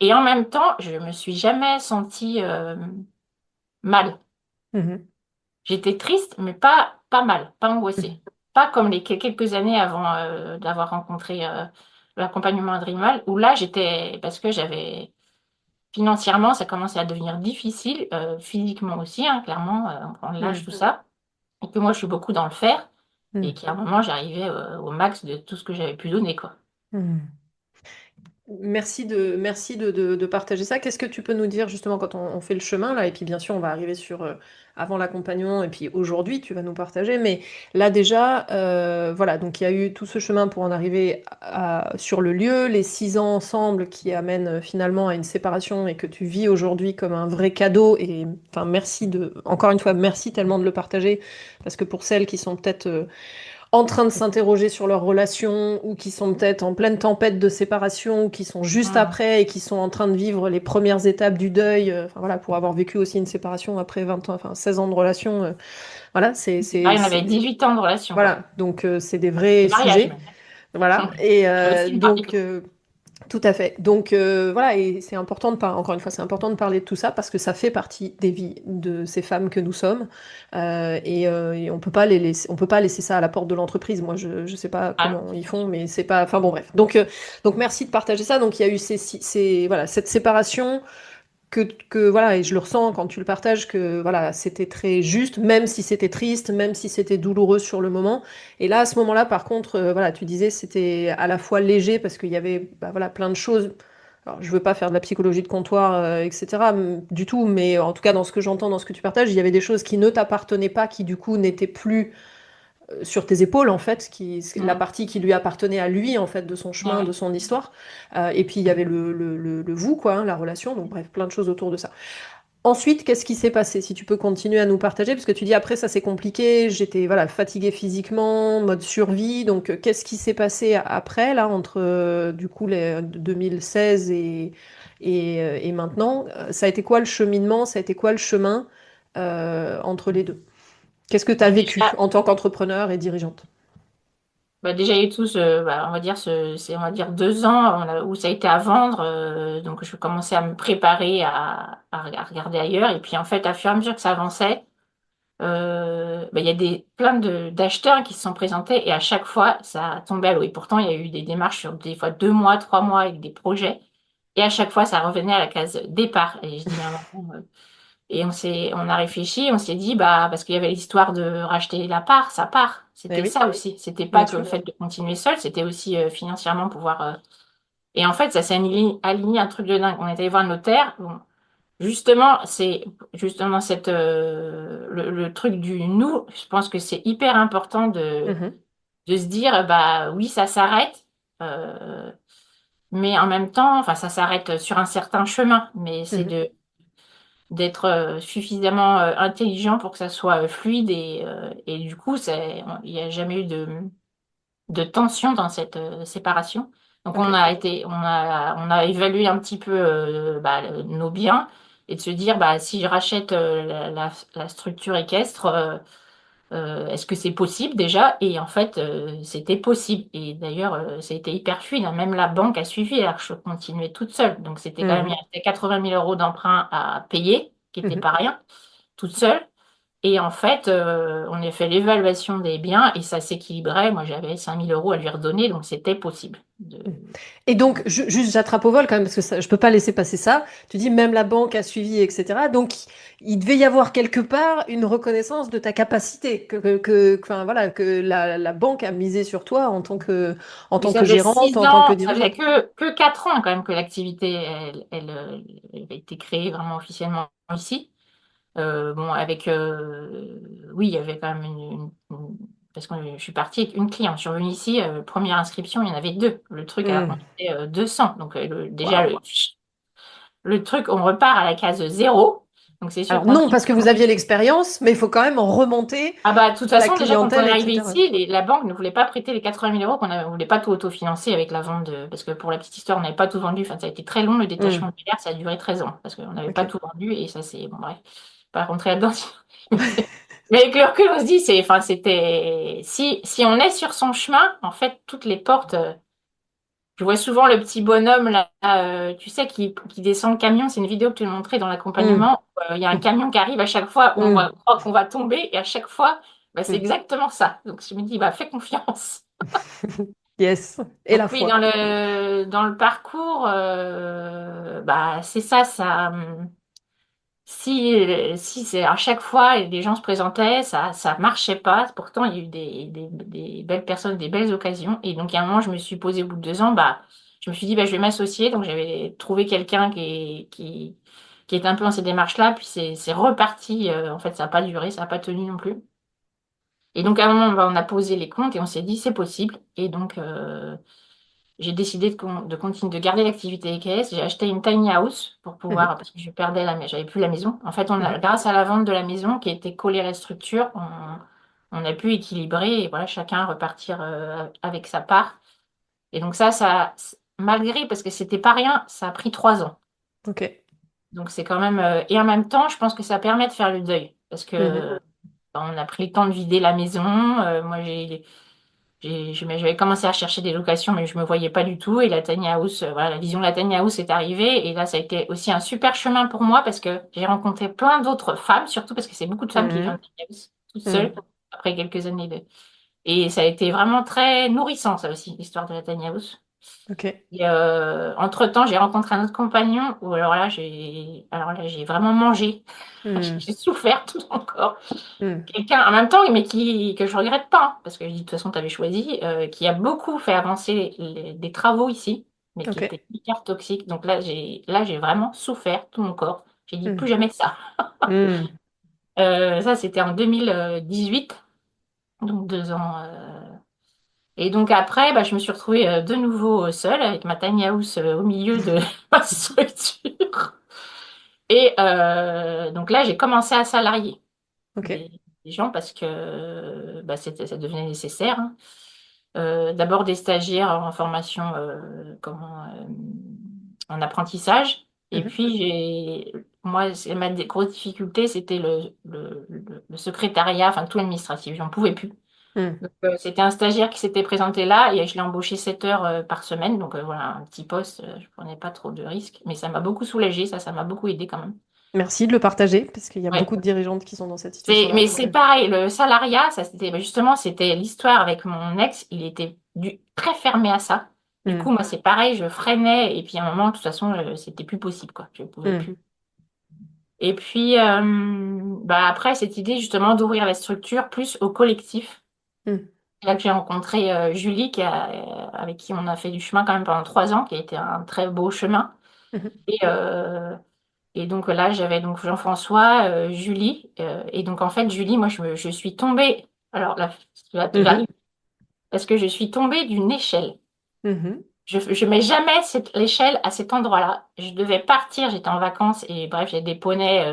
Speaker 2: Et en même temps, je me suis jamais sentie mal.
Speaker 1: mhm,
Speaker 2: J'étais triste, mais pas mal, pas angoissée. Pas comme les quelques années avant d'avoir rencontré l'accompagnement Dreamal, où là, parce que j'avais, financièrement, ça commençait à devenir difficile, physiquement aussi, hein, clairement, on prend de l'âge,
Speaker 1: mm,
Speaker 2: tout ça. Et que moi, je suis beaucoup dans le faire, et
Speaker 1: mm,
Speaker 2: qu'à un moment, j'arrivais au max de tout ce que j'avais pu donner, quoi.
Speaker 1: mm. Merci de partager ça. Qu'est-ce que tu peux nous dire justement quand on fait le chemin là? Et puis bien sûr, on va arriver sur avant l'accompagnement et puis aujourd'hui, tu vas nous partager. Mais là déjà, voilà, donc il y a eu tout ce chemin pour en arriver sur le lieu, les 6 ans ensemble qui amènent finalement à une séparation et que tu vis aujourd'hui comme un vrai cadeau. Et enfin, encore une fois, merci tellement de le partager parce que pour celles qui sont peut-être en train de s'interroger sur leur relation ou qui sont peut-être en pleine tempête de séparation ou qui sont juste
Speaker 2: Hmm.
Speaker 1: après et qui sont en train de vivre les premières étapes du deuil, enfin voilà, pour avoir vécu aussi une séparation après 20 ans, enfin 16 ans de relation, voilà,
Speaker 2: Ah, il y en avait 18 ans de relation, quoi.
Speaker 1: voilà, donc c'est des
Speaker 2: De
Speaker 1: vrais
Speaker 2: mariage,
Speaker 1: sujets,
Speaker 2: même.
Speaker 1: voilà, et
Speaker 2: Il y a aussi une partie.
Speaker 1: tout à fait. Donc voilà, et c'est important de parler, encore une fois, c'est important de parler de tout ça parce que ça fait partie des vies de ces femmes que nous sommes. Et on peut pas on peut pas laisser ça à la porte de l'entreprise. Moi, je sais pas
Speaker 2: Ah,
Speaker 1: comment ils font, mais c'est pas. Enfin bon, bref. Donc merci de partager ça. Donc il y a eu voilà, cette séparation voilà, et je le ressens quand tu le partages, que voilà, c'était très juste, même si c'était triste, même si c'était douloureux sur le moment. Et là, à ce moment-là, par contre, voilà, tu disais, c'était à la fois léger parce qu'il y avait, bah, voilà, plein de choses. Alors, je veux pas faire de la psychologie de comptoir, etc., du tout, mais en tout cas, dans ce que j'entends, dans ce que tu partages, il y avait des choses qui ne t'appartenaient pas, qui du coup n'étaient plus sur tes épaules en fait, la
Speaker 2: hmm.
Speaker 1: partie qui lui appartenait à lui en fait de son
Speaker 2: Ouais,
Speaker 1: chemin, de
Speaker 2: ouais.
Speaker 1: son histoire. Et puis il y avait le vous quoi, hein, la relation. Donc bref, plein de choses autour de ça. Ensuite, qu'est-ce qui s'est passé? Si tu peux continuer à nous partager, parce que tu dis après ça c'est compliqué, j'étais voilà fatiguée physiquement, mode survie. Donc qu'est-ce qui s'est passé après là entre du coup les 2016 et maintenant? Ça a été quoi le cheminement? Ça a été quoi le chemin entre les deux? Qu'est-ce que tu as
Speaker 2: Bah,
Speaker 1: vécu
Speaker 2: déjà,
Speaker 1: en tant qu'entrepreneur et dirigeante?
Speaker 2: il y a eu tous, on va dire, on va dire 2 ans où ça a été à vendre. Donc, je commençais à me préparer à regarder ailleurs. Et puis, en fait, à fur et à mesure que ça avançait, il y a plein d'acheteurs qui se sont présentés et à chaque fois, ça tombait à l'eau. Et pourtant, il y a eu des démarches sur des fois 2 mois, 3 mois avec des projets. Et à chaque fois, ça revenait à la case départ. Et je dis, mais à un moment, Et on a réfléchi, on s'est dit, bah, parce qu'il y avait l'histoire de racheter sa part.
Speaker 1: Eh
Speaker 2: C'était
Speaker 1: oui,
Speaker 2: ça aussi. C'était pas
Speaker 1: bien
Speaker 2: que le
Speaker 1: sûr.
Speaker 2: fait de continuer seul, c'était aussi financièrement pouvoir. Et en fait, ça s'est aligné un truc de dingue. On est allé voir le notaire. Bon, justement, c'est justement le truc du nous. Je pense que c'est hyper important
Speaker 1: Mhm,
Speaker 2: de se dire, bah oui, ça s'arrête. euh, mais en même temps, enfin, ça s'arrête sur un certain chemin. Mais c'est
Speaker 1: mhm,
Speaker 2: d'être suffisamment intelligent pour que ça soit fluide et du coup, il n'y a jamais eu de tension dans cette séparation. Donc
Speaker 1: ok.
Speaker 2: on a évalué un petit peu bah, nos biens et de se dire bah si je rachète la structure équestre, est-ce que c'est possible déjà? Et en fait, c'était possible. Et d'ailleurs, ça a été hyper fluide, hein. Même la banque a suivi alors que je continuais toute seule. Donc c'était quand même, il
Speaker 1: Mhm,
Speaker 2: restait 80 000 euros d'emprunt à payer, qui n'était
Speaker 1: mhm,
Speaker 2: pas rien, toute seule. Et en fait, on a fait l'évaluation des biens et ça s'équilibrait. Moi, j'avais 5 000 euros à lui redonner, donc c'était possible.
Speaker 1: mhm. Et donc, juste, j'attrape au vol quand même, parce que ça, je peux pas laisser passer ça. Tu dis, même la banque a suivi, etc. Donc, il devait y avoir quelque part une reconnaissance de ta capacité, enfin, voilà, que la banque a misé sur toi en
Speaker 2: Oui,
Speaker 1: tant
Speaker 2: ça
Speaker 1: que
Speaker 2: faisait
Speaker 1: gérante,
Speaker 2: 6
Speaker 1: en tant que
Speaker 2: ans, ça faisait
Speaker 1: dirigeante.
Speaker 2: que 4 ans quand même que l'activité, elle a été créée vraiment officiellement ici. Bon, oui, il y avait quand même parce que je suis partie avec une cliente. Je suis revenue ici, première inscription, il y en avait deux. Le truc, alors qu'on
Speaker 1: Hmm.
Speaker 2: était 200. Donc, déjà,
Speaker 1: Waouh.
Speaker 2: le truc, on repart à la case zéro. Donc, c'est sûr
Speaker 1: Alors,
Speaker 2: qu'on
Speaker 1: non,
Speaker 2: dit,
Speaker 1: parce que vous aviez l'expérience, mais il faut quand même en remonter
Speaker 2: ah bah, de toute
Speaker 1: la
Speaker 2: façon, déjà, quand on
Speaker 1: clientèle,
Speaker 2: est arrivé
Speaker 1: etc.
Speaker 2: ici, la banque ne voulait pas prêter les 80 000 euros on voulait pas tout autofinancer avec la vente de, parce que pour la petite histoire, on n'avait pas tout vendu. Enfin, ça a été très long, le
Speaker 1: Hmm.
Speaker 2: détachement de bière, ça a duré 13 ans parce qu'on n'avait pas
Speaker 1: Ok.
Speaker 2: tout vendu et ça, c'est, bon, bref, pas rentrer là-dedans. Mais avec le recul, on se dit, enfin, si on est sur son chemin, en fait, toutes les portes, je vois souvent le petit bonhomme là, tu sais, qui descend le camion. C'est une vidéo que tu me montrais dans
Speaker 1: Hmm.
Speaker 2: l'accompagnement. Il y a un camion qui arrive à chaque fois,
Speaker 1: Hmm.
Speaker 2: croit qu'on va tomber et à chaque fois, bah, c'est
Speaker 1: Hmm.
Speaker 2: exactement ça. Donc je me dis, bah, fais confiance.
Speaker 1: Yes. Et
Speaker 2: Donc
Speaker 1: la
Speaker 2: oui,
Speaker 1: foi.
Speaker 2: dans le parcours, bah, c'est ça, ça. Si c'est à chaque fois les gens se présentaient, ça marchait pas. Pourtant, il y a eu des belles personnes, des belles occasions. Et donc, à un moment, je me suis posée au bout de 2 ans, bah, je me suis dit, bah, je vais m'associer. Donc, j'avais trouvé quelqu'un qui était un peu dans ces démarches-là. Puis, c'est reparti. En fait, ça n'a pas duré, ça n'a pas tenu non plus. Et donc, à un moment, bah, on a posé les comptes et on s'est dit, c'est possible. Et donc, j'ai décidé de continuer de garder l'activité EKS. J'ai acheté une tiny house pour
Speaker 1: Mhm.
Speaker 2: pouvoir, parce que je perdais j'avais plus la maison. En fait,
Speaker 1: Mhm.
Speaker 2: grâce à la vente de la maison qui était collée à la structure, on a pu équilibrer et voilà, chacun repartir avec sa part. Et donc malgré, parce que c'était pas rien, ça a pris 3 ans.
Speaker 1: Ok.
Speaker 2: Donc c'est quand même, et en même temps, je pense que ça permet de faire le deuil, parce
Speaker 1: Mhm.
Speaker 2: que on a pris le temps de vider la maison. Moi, j'avais commencé à chercher des locations, mais je me voyais pas du tout. Et la tiny house, voilà, la vision de la tiny house est arrivée. Et là, ça a été aussi un super chemin pour moi parce que j'ai rencontré plein d'autres femmes, surtout parce que c'est beaucoup de femmes qui vivent en
Speaker 1: Mhm.
Speaker 2: tiny house toutes seules
Speaker 1: Mhm.
Speaker 2: après quelques années de. Et ça a été vraiment très nourrissant, ça aussi, l'histoire de la tiny house.
Speaker 1: Ok.
Speaker 2: Et entre-temps, j'ai rencontré un autre compagnon où alors là, j'ai vraiment mangé.
Speaker 1: Mhm.
Speaker 2: J'ai souffert tout mon corps.
Speaker 1: Mhm.
Speaker 2: Quelqu'un en même temps, mais que je regrette pas, hein, parce que je dis de toute façon, tu avais choisi, qui a beaucoup fait avancer des travaux ici, mais qui
Speaker 1: Ok.
Speaker 2: étaient hyper toxiques. Donc là, j'ai vraiment souffert tout mon corps. J'ai dit plus
Speaker 1: Mhm.
Speaker 2: jamais ça.
Speaker 1: Mhm.
Speaker 2: Ça, c'était en 2018, donc 2 ans. Et donc après, bah, je me suis retrouvée de nouveau seule avec ma tiny house au milieu de ma structure. Et donc là, j'ai commencé à salarier
Speaker 1: Ok.
Speaker 2: des gens parce que bah, ça devenait nécessaire, hein. D'abord des stagiaires en formation en apprentissage. Et
Speaker 1: Mhm.
Speaker 2: puis moi, grosse difficulté, c'était le secrétariat, enfin tout l'administratif. J'en pouvais plus.
Speaker 1: Mhm.
Speaker 2: Donc, c'était un stagiaire qui s'était présenté là et je l'ai embauché 7 heures par semaine. Donc voilà, un petit poste, je prenais pas trop de risques. Mais ça m'a beaucoup soulagée, ça m'a beaucoup aidé quand même.
Speaker 1: Merci de le partager, parce qu'il y a
Speaker 2: Ouais.
Speaker 1: beaucoup de dirigeantes qui sont dans cette situation-là.
Speaker 2: Mais
Speaker 1: Donc,
Speaker 2: c'est pareil, le salariat, ça c'était bah, justement, c'était l'histoire avec mon ex, il était très fermé à ça. Du coup,
Speaker 1: mhm.
Speaker 2: moi c'est pareil, je freinais et puis à un moment, de toute façon, c'était plus possible quoi, je pouvais
Speaker 1: Mhm.
Speaker 2: plus. Et puis, après, cette idée justement d'ouvrir la structure plus au collectif.
Speaker 1: Mm.
Speaker 2: Là que j'ai rencontré Julie, avec qui on a fait du chemin quand même pendant 3 ans, qui a été un très beau chemin.
Speaker 1: Mhm.
Speaker 2: Et, euh, et donc là, j'avais donc Jean-François, Julie. Et donc en fait, Julie, moi, je suis tombée. Alors là, j'arrive
Speaker 1: Mhm.
Speaker 2: parce que je suis tombée d'une échelle.
Speaker 1: Mhm.
Speaker 2: Je mets jamais l'échelle à cet endroit-là. Je devais partir, j'étais en vacances et bref, j'ai des poneys.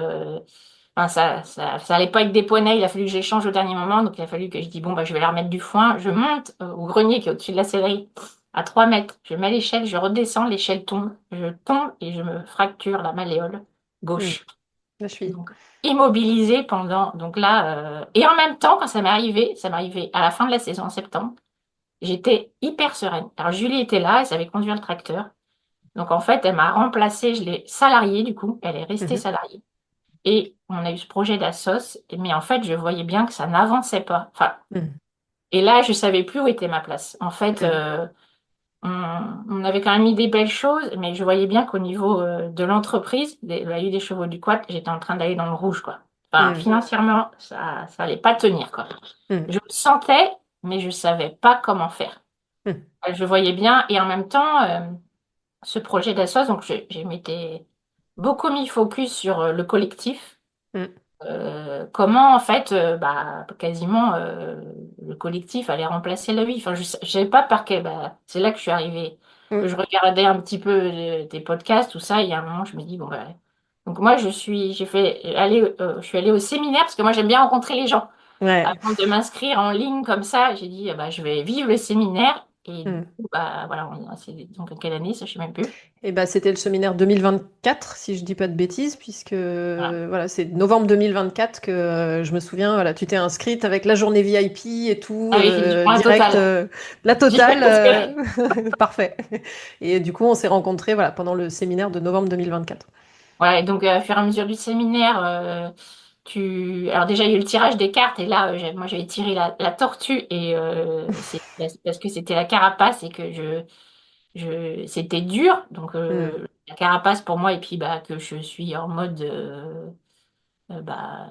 Speaker 2: Enfin, ça allait pas avec des poneys, il a fallu que j'échange au dernier moment, donc il a fallu que je dis bon bah je vais leur mettre du foin. Je monte au grenier qui est au-dessus de la sellerie à 3 mètres. Je mets l'échelle, je redescends, l'échelle tombe, je tombe et je me fracture la malléole
Speaker 1: Mm.
Speaker 2: gauche.
Speaker 1: La cheville.
Speaker 2: Donc immobilisée pendant donc là et en même temps quand ça m'est arrivé à la fin de la saison en septembre. J'étais hyper sereine. Alors Julie était là, elle savait conduire le tracteur. Donc en fait, elle m'a remplacée, je l'ai salariée du coup, elle est restée
Speaker 1: Mhm.
Speaker 2: salariée. Et on a eu ce projet d'Assos, mais en fait, je voyais bien que ça n'avançait pas. Enfin,
Speaker 1: Mm.
Speaker 2: et là, je savais plus où était ma place. En fait,
Speaker 1: Mm.
Speaker 2: on avait quand même mis des belles choses, mais je voyais bien qu'au niveau de l'entreprise, la eu des chevaux du quad, j'étais en train d'aller dans le rouge, quoi. Enfin,
Speaker 1: Mm.
Speaker 2: financièrement, ça allait pas tenir, quoi.
Speaker 1: Mm.
Speaker 2: Je le sentais, mais je savais pas comment faire.
Speaker 1: Mm.
Speaker 2: Je voyais bien, et en même temps, ce projet d'Assos, donc je m'étais beaucoup mis focus sur le collectif.
Speaker 1: Mm.
Speaker 2: Comment en fait, quasiment le collectif allait remplacer la vie. Enfin, je savais pas par quel. C'est là que je suis arrivée. Que
Speaker 1: Mm.
Speaker 2: je regardais un petit peu tes podcasts, tout ça. Et il y a un moment, je me dis bon bah. Donc moi, je suis allée au séminaire parce que moi j'aime bien rencontrer les gens.
Speaker 1: Ouais.
Speaker 2: Avant de m'inscrire en ligne comme ça, j'ai dit je vais vivre le séminaire. Et du
Speaker 1: Mm.
Speaker 2: coup, voilà, c'est donc en quelle année, ça je sais même plus.
Speaker 1: Et bah, c'était le séminaire 2024, si je dis pas de bêtises, puisque
Speaker 2: Voilà.
Speaker 1: voilà, c'est novembre 2024 que je me souviens, voilà, tu t'es inscrite avec la journée VIP et tout,
Speaker 2: Ah oui, effectivement, la
Speaker 1: direct,
Speaker 2: totale.
Speaker 1: la
Speaker 2: J'y vais
Speaker 1: totale,
Speaker 2: parce que
Speaker 1: parfait. Et du coup, on s'est rencontrés voilà, pendant le séminaire de novembre 2024.
Speaker 2: voilà, et donc, au fur et à mesure du séminaire, alors déjà, il y a eu le tirage des cartes, et là, moi, j'avais tiré la tortue, et c'est parce que c'était la carapace, et que c'était dur, donc
Speaker 1: Mm.
Speaker 2: la carapace pour moi, et puis que je suis en mode, bah,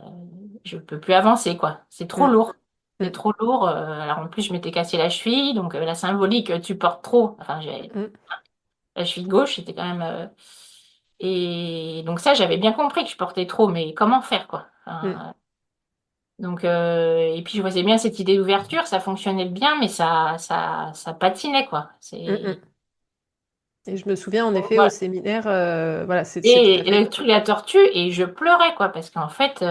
Speaker 2: je peux plus avancer, quoi. C'est trop
Speaker 1: Mm.
Speaker 2: lourd. C'est
Speaker 1: Mm.
Speaker 2: trop lourd. Alors en plus, je m'étais cassé la cheville, donc la symbolique, tu portes trop. Enfin, j'ai
Speaker 1: Mm.
Speaker 2: la cheville gauche, c'était quand même. Et donc ça, j'avais bien compris que je portais trop, mais comment faire, quoi?
Speaker 1: Mm.
Speaker 2: Enfin, donc, et puis je voyais bien cette idée d'ouverture, ça fonctionnait bien, mais ça patinait, quoi.
Speaker 1: Mm. Mm. Et je me souviens en effet au
Speaker 2: Voilà.
Speaker 1: séminaire, voilà, c'est tout
Speaker 2: Et
Speaker 1: à fait.
Speaker 2: le truc de la tortue, et je pleurais, quoi, parce qu'en fait,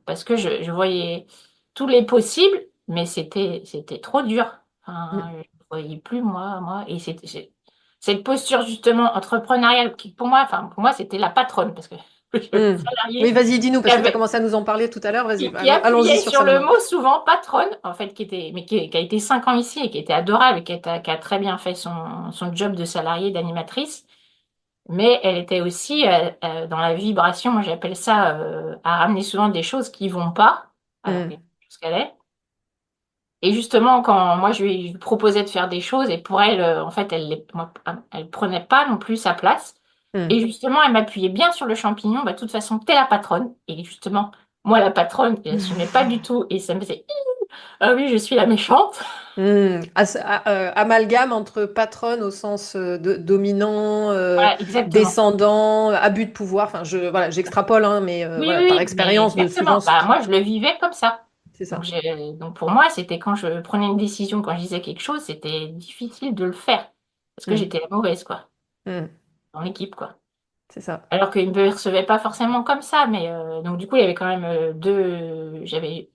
Speaker 2: parce que je voyais tous les possibles, mais c'était trop dur. Enfin,
Speaker 1: Mm.
Speaker 2: je ne voyais plus, moi, et cette posture, justement, entrepreneuriale, qui pour moi, c'était la patronne, parce que le
Speaker 1: Mm. Oui,
Speaker 2: salarié
Speaker 1: vas-y, dis-nous,
Speaker 2: qui
Speaker 1: parce que tu as
Speaker 2: avait,
Speaker 1: commencé à nous en parler tout à l'heure. Vas-y,
Speaker 2: qui
Speaker 1: allons-y
Speaker 2: appuyait
Speaker 1: sur
Speaker 2: sur
Speaker 1: ça
Speaker 2: le
Speaker 1: maintenant.
Speaker 2: mot souvent patronne, en fait, qui a été 5 ans ici et qui était adorable et qui a très bien fait son job de salariée, d'animatrice. Mais elle était aussi dans la vibration, moi j'appelle ça, à ramener souvent des choses qui vont pas, alors qu'il y a
Speaker 1: Mm.
Speaker 2: des choses qu'elle est. Et justement, quand moi je lui proposais de faire des choses, et pour elle, en fait, elle prenait pas non plus sa place. Et
Speaker 1: Mm.
Speaker 2: justement, elle m'appuyait bien sur le champignon. De toute façon, t'es la patronne. Et justement, moi, la patronne, je l'assumais pas du tout. Et ça me faisait, ah oui, je suis la méchante.
Speaker 1: Amalgame entre patronne au sens de dominant,
Speaker 2: Voilà, exactement.
Speaker 1: descendant, abus de pouvoir. Enfin, voilà, j'extrapole, hein, mais
Speaker 2: Oui,
Speaker 1: voilà, par
Speaker 2: oui, mais
Speaker 1: expérience de souvent
Speaker 2: exactement.
Speaker 1: ce qui.
Speaker 2: Moi, je le vivais comme ça.
Speaker 1: C'est
Speaker 2: Donc,
Speaker 1: ça.
Speaker 2: donc pour moi, c'était quand je prenais une décision, quand je disais quelque chose, c'était difficile de le faire. Parce que
Speaker 1: Mm.
Speaker 2: j'étais la mauvaise, quoi,
Speaker 1: Mm.
Speaker 2: dans l'équipe, quoi.
Speaker 1: C'est ça.
Speaker 2: Alors qu'ils ne me percevaient pas forcément comme ça. Mais donc, du coup, il y avait quand même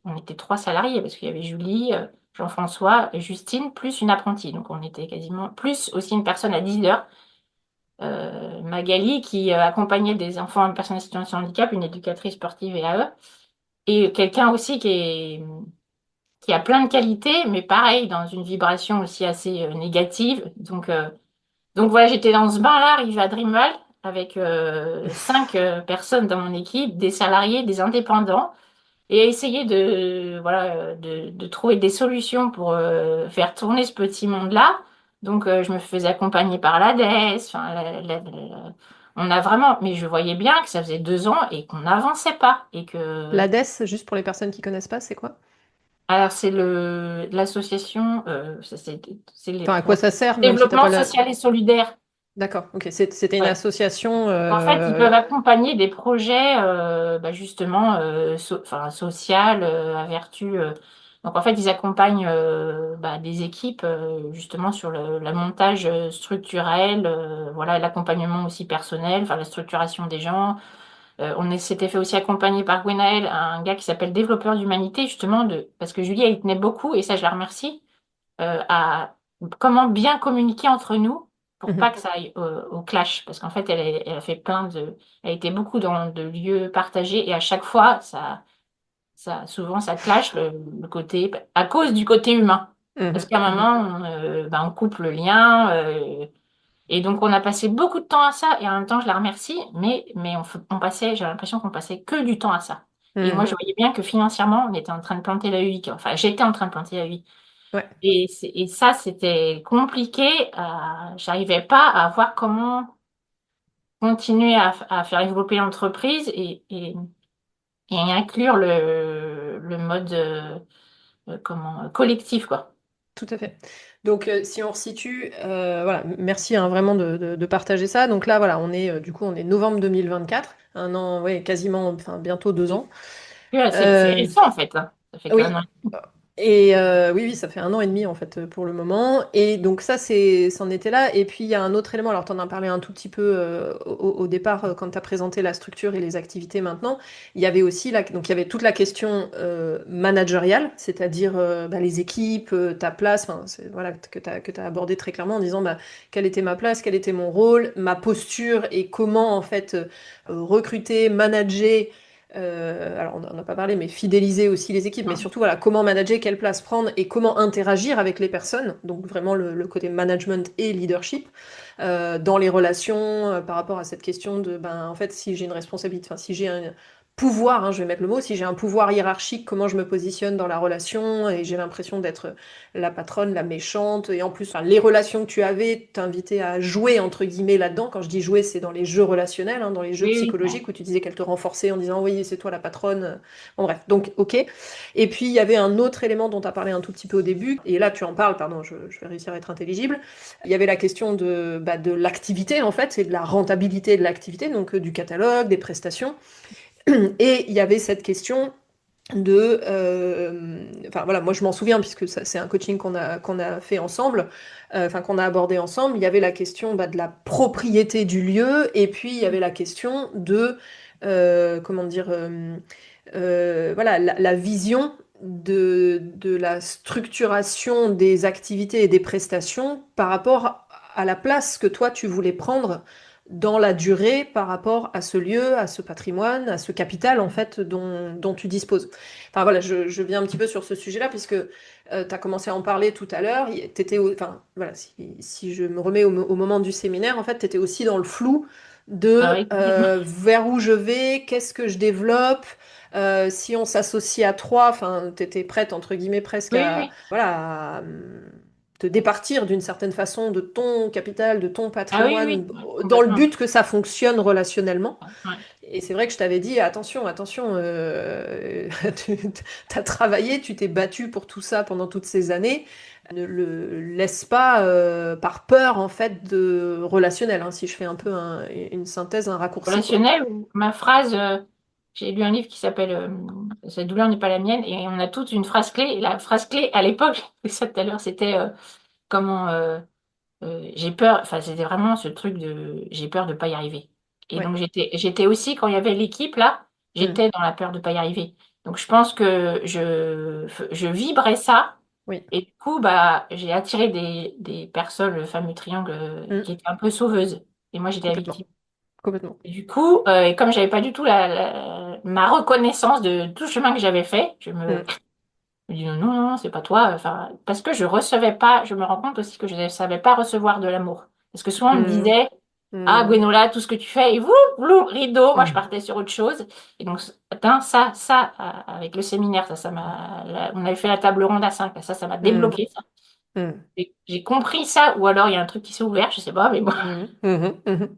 Speaker 2: on était 3 salariés, parce qu'il y avait Julie, Jean-François, et Justine, plus une apprentie. Donc, on était quasiment, plus aussi une personne à 10 heures, Magali, qui accompagnait des enfants en personnes en situation de handicap, une éducatrice sportive et AE. Et quelqu'un aussi qui a plein de qualités, mais pareil, dans une vibration aussi assez négative. Donc voilà, j'étais dans ce bain-là, arrivé à Dreamworld, avec 5 personnes dans mon équipe, des salariés, des indépendants, et à essayer de trouver des solutions pour faire tourner ce petit monde-là. Donc je me faisais accompagner par l'ADES, enfin, on a vraiment, mais je voyais bien que ça faisait 2 ans et qu'on n'avançait pas. Et que,
Speaker 1: L'ADES, juste pour les personnes qui connaissent pas, c'est quoi?
Speaker 2: alors c'est l'association, c'est
Speaker 1: Enfin, à quoi ça sert, même si t'as pas
Speaker 2: développement
Speaker 1: la...
Speaker 2: social et solidaire.
Speaker 1: D'accord, ok. C'était une
Speaker 2: Ouais.
Speaker 1: association...
Speaker 2: En fait, ils peuvent accompagner des projets, justement, enfin, social, à vertu. Donc, en fait, ils accompagnent des équipes, justement, sur la montage structurel, voilà, l'accompagnement aussi personnel, enfin, la structuration des gens. S'était fait aussi accompagner par Gwenaël, un gars qui s'appelle développeur d'humanité, justement, parce que Julie, elle y tenait beaucoup, et ça, je la remercie, à comment bien communiquer entre nous pour pas
Speaker 1: Mhm,
Speaker 2: que ça aille au clash. Parce qu'en fait, elle a fait elle a été beaucoup dans de lieux partagés et à chaque fois, souvent, ça clash le côté, à cause du côté humain. Parce
Speaker 1: mhm,
Speaker 2: qu'à un
Speaker 1: mhm.
Speaker 2: moment, on coupe le lien. Et donc, on a passé beaucoup de temps à ça. Et en même temps, je la remercie. Mais on passait, j'ai l'impression qu'on passait que du temps à ça. Et moi, je
Speaker 1: Mhm.
Speaker 2: voyais bien que financièrement, on était en train de planter la huille. Enfin, j'étais en train de planter la huille.
Speaker 1: Ouais,
Speaker 2: Et ça, c'était compliqué. J'arrivais pas à voir comment continuer à faire développer l'entreprise et inclure le mode collectif, quoi.
Speaker 1: tout à fait. Donc, si on resitue, voilà, merci hein, vraiment de partager ça. Donc là, voilà, on est du coup, on est novembre 2024, un an, ouais, quasiment, enfin bientôt 2 ans.
Speaker 2: C'est
Speaker 1: Euh,
Speaker 2: récent, en fait, hein. Ça fait qu'un
Speaker 1: oui,
Speaker 2: an.
Speaker 1: et oui, oui, ça fait 1 an et demi en fait pour le moment. Et donc ça, c'en était là. Et puis il y a un autre élément, alors tu en as parlé un tout petit peu au départ quand tu as présenté la structure et les activités maintenant. Il y avait aussi donc il y avait toute la question managériale, c'est-à-dire les équipes, ta place, enfin, voilà, que tu abordé très clairement en disant quelle était ma place, quel était mon rôle, ma posture et comment en fait recruter, manager alors on n'en a pas parlé, mais fidéliser aussi les équipes, mais surtout voilà, comment manager, quelle place prendre et comment interagir avec les personnes. Donc vraiment le côté management et leadership dans les relations par rapport à cette question de, ben en fait, si j'ai une responsabilité, enfin si j'ai un pouvoir, hein, je vais mettre le mot, si j'ai un pouvoir hiérarchique, comment je me positionne dans la relation et j'ai l'impression d'être la patronne, la méchante et en plus enfin, les relations que tu avais t'invitaient à jouer entre guillemets là-dedans. Quand je dis jouer, c'est dans les jeux relationnels, hein, dans les jeux
Speaker 2: Oui, oui, ouais.
Speaker 1: psychologiques où tu disais qu'elle te renforçait en disant oui, c'est toi la patronne. Bon bref, donc ok. Et puis il y avait un autre élément dont tu as parlé un tout petit peu au début et là tu en parles, pardon, je vais réussir à être intelligible. Il y avait la question de l'activité, en fait, et de la rentabilité de l'activité, donc du catalogue, des prestations. Et il y avait cette question enfin voilà, moi je m'en souviens, puisque c'est un coaching qu'on a fait ensemble, enfin qu'on a abordé ensemble. Il y avait la question de la propriété du lieu, et puis il y avait la question comment dire, voilà, la vision de la structuration des activités et des prestations par rapport à la place que toi tu voulais prendre dans la durée par rapport à ce lieu, à ce patrimoine, à ce capital en fait dont tu disposes. Enfin voilà, je viens un petit peu sur ce sujet-là puisque tu as commencé à en parler tout à l'heure. Enfin voilà, si je me remets au moment du séminaire, en fait, tu étais aussi dans le flou
Speaker 2: Ah
Speaker 1: de
Speaker 2: oui.
Speaker 1: vers où je vais, qu'est-ce que je développe. Si on s'associe à trois, enfin, tu étais prête, entre guillemets, presque
Speaker 2: Oui,
Speaker 1: à,
Speaker 2: oui.
Speaker 1: voilà, te départir d'une certaine façon de ton capital, de ton
Speaker 2: Ah oui, oui,
Speaker 1: patrimoine,
Speaker 2: ouais,
Speaker 1: dans le
Speaker 2: complètement.
Speaker 1: but que ça fonctionne relationnellement.
Speaker 2: Ouais.
Speaker 1: Et c'est vrai que je t'avais dit, attention, attention, tu as travaillé, tu t'es battu pour tout ça pendant toutes ces années. Ne le laisse pas par peur, en fait, de relationnel, hein, si je fais un peu une synthèse, un raccourci, quoi.
Speaker 2: Relationnel, où ma phrase, j'ai lu un livre qui s'appelle Cette douleur n'est pas la mienne, et on a toute une phrase clé. Et la phrase clé, à l'époque, j'ai fait ça tout à l'heure, c'était comment j'ai peur, enfin, c'était vraiment ce truc de j'ai peur de pas y arriver. Et
Speaker 1: Ouais.
Speaker 2: donc, j'étais aussi, quand il y avait l'équipe là,
Speaker 1: Mm.
Speaker 2: j'étais dans la peur de pas y arriver. Donc, je pense que je vibrais ça.
Speaker 1: Oui.
Speaker 2: Et du coup, j'ai attiré des personnes, le fameux triangle,
Speaker 1: Mm.
Speaker 2: qui étaient un peu sauveuses. Et moi, j'étais la
Speaker 1: Complètement.
Speaker 2: victime.
Speaker 1: Complètement.
Speaker 2: Et du coup, et comme j'avais pas du tout ma reconnaissance de tout le chemin que j'avais fait,
Speaker 1: Mm.
Speaker 2: je me dis non, non, non, c'est pas toi. Enfin, parce que je recevais pas, je me rends compte aussi que je ne savais pas recevoir de l'amour. Parce que souvent, on me
Speaker 1: Mm.
Speaker 2: disait, ah,
Speaker 1: Mm.
Speaker 2: Gwenola, tout ce que tu fais, et vous, rideau. Moi, je
Speaker 1: Mm.
Speaker 2: partais sur autre chose. Et donc, attends, avec le séminaire, on avait fait la table ronde à 5, ça m'a
Speaker 1: Mm.
Speaker 2: débloqué, ça.
Speaker 1: Mm.
Speaker 2: Et j'ai compris ça, ou alors il y a un truc qui s'est ouvert, je sais pas, mais bon.
Speaker 1: Mhm, mhm, mhm.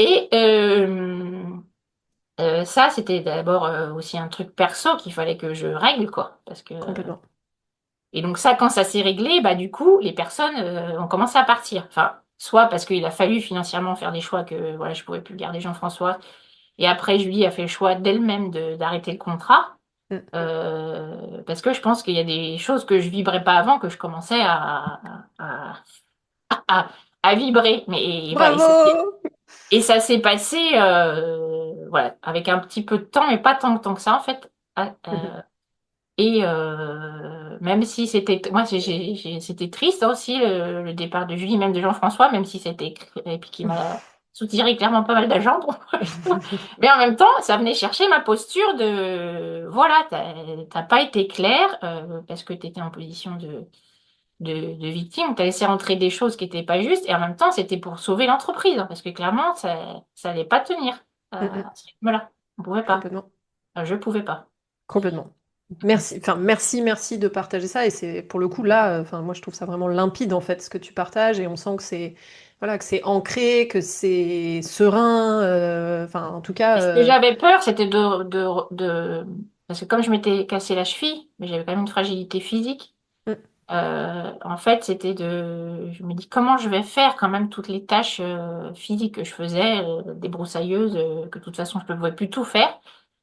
Speaker 2: Et ça, c'était d'abord aussi un truc perso qu'il fallait que je règle, quoi.
Speaker 1: Complètement.
Speaker 2: Et donc ça, quand ça s'est réglé, bah du coup, les personnes ont commencé à partir. Enfin, soit parce qu'il a fallu financièrement faire des choix que voilà, je pouvais plus garder Jean-François. Et après, Julie a fait le choix d'elle-même d'arrêter le contrat.
Speaker 1: Mm.
Speaker 2: Parce que je pense qu'il y a des choses que je vibrais pas avant, que je commençais à, à vibrer. Mais et voilà,
Speaker 1: Bravo!
Speaker 2: et ça s'est passé voilà, avec un petit peu de temps, mais pas tant que ça en fait.
Speaker 1: Mhm.
Speaker 2: Et même si c'était, moi c'était triste aussi le départ de Julie, même de Jean-François, même si c'était, et puis qui m'a soutiré clairement pas mal d'argent pour moi. Mais en même temps, ça venait chercher ma posture de, voilà, t'as pas été clair parce que tu étais en position de victime, t'as laissé rentrer des choses qui étaient pas justes, et en même temps, c'était pour sauver l'entreprise, hein, parce que clairement, ça allait pas tenir
Speaker 1: Mhm.
Speaker 2: à ce rythme-là. On pouvait pas.
Speaker 1: Complètement.
Speaker 2: Enfin, je pouvais pas.
Speaker 1: Complètement. Merci, enfin, merci de partager ça. Et c'est pour le coup là, enfin, moi je trouve ça vraiment limpide en fait ce que tu partages et on sent que c'est voilà, que c'est ancré, que c'est serein. Enfin, en tout cas,
Speaker 2: Et ce que j'avais peur, c'était parce que comme je m'étais cassé la cheville, mais j'avais quand même une fragilité physique,
Speaker 1: mm,
Speaker 2: en fait, je me dis comment je vais faire quand même toutes les tâches physiques que je faisais, débroussailleuse, que de toute façon je ne pouvais plus tout faire,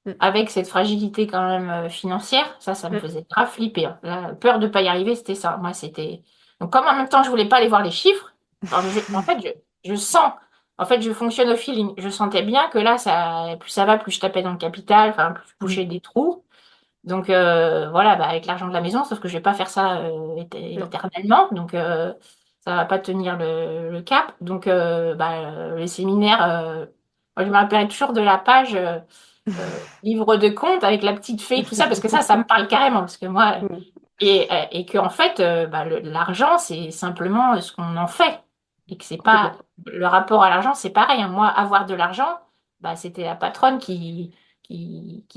Speaker 1: mm,
Speaker 2: avec cette fragilité quand même financière, ça me
Speaker 1: mm,
Speaker 2: faisait grave flipper, hein. La peur de pas y arriver, c'était ça. Moi, c'était. Donc, comme en même temps, je voulais pas aller voir les chiffres, en fait, je sens. En fait, je fonctionne au feeling. Je sentais bien que là, plus ça va, plus je tapais dans le capital, enfin, plus je
Speaker 1: mm.
Speaker 2: bouchais des trous. Donc, voilà, bah, avec l'argent de la maison, sauf que je vais pas faire ça
Speaker 1: Non.
Speaker 2: éternellement. Donc, ça va pas tenir le cap. Donc, bah, les séminaires, moi, je me rappellerai toujours de la page. Livre de compte avec la petite fée, tout ça, parce que ça me parle carrément, parce que moi,
Speaker 1: Mm.
Speaker 2: et que en fait, bah, l'argent, c'est simplement ce qu'on en fait, et que c'est pas
Speaker 1: Complètement.
Speaker 2: le rapport à l'argent, c'est pareil, hein. Moi, avoir de l'argent, bah, c'était la patronne qui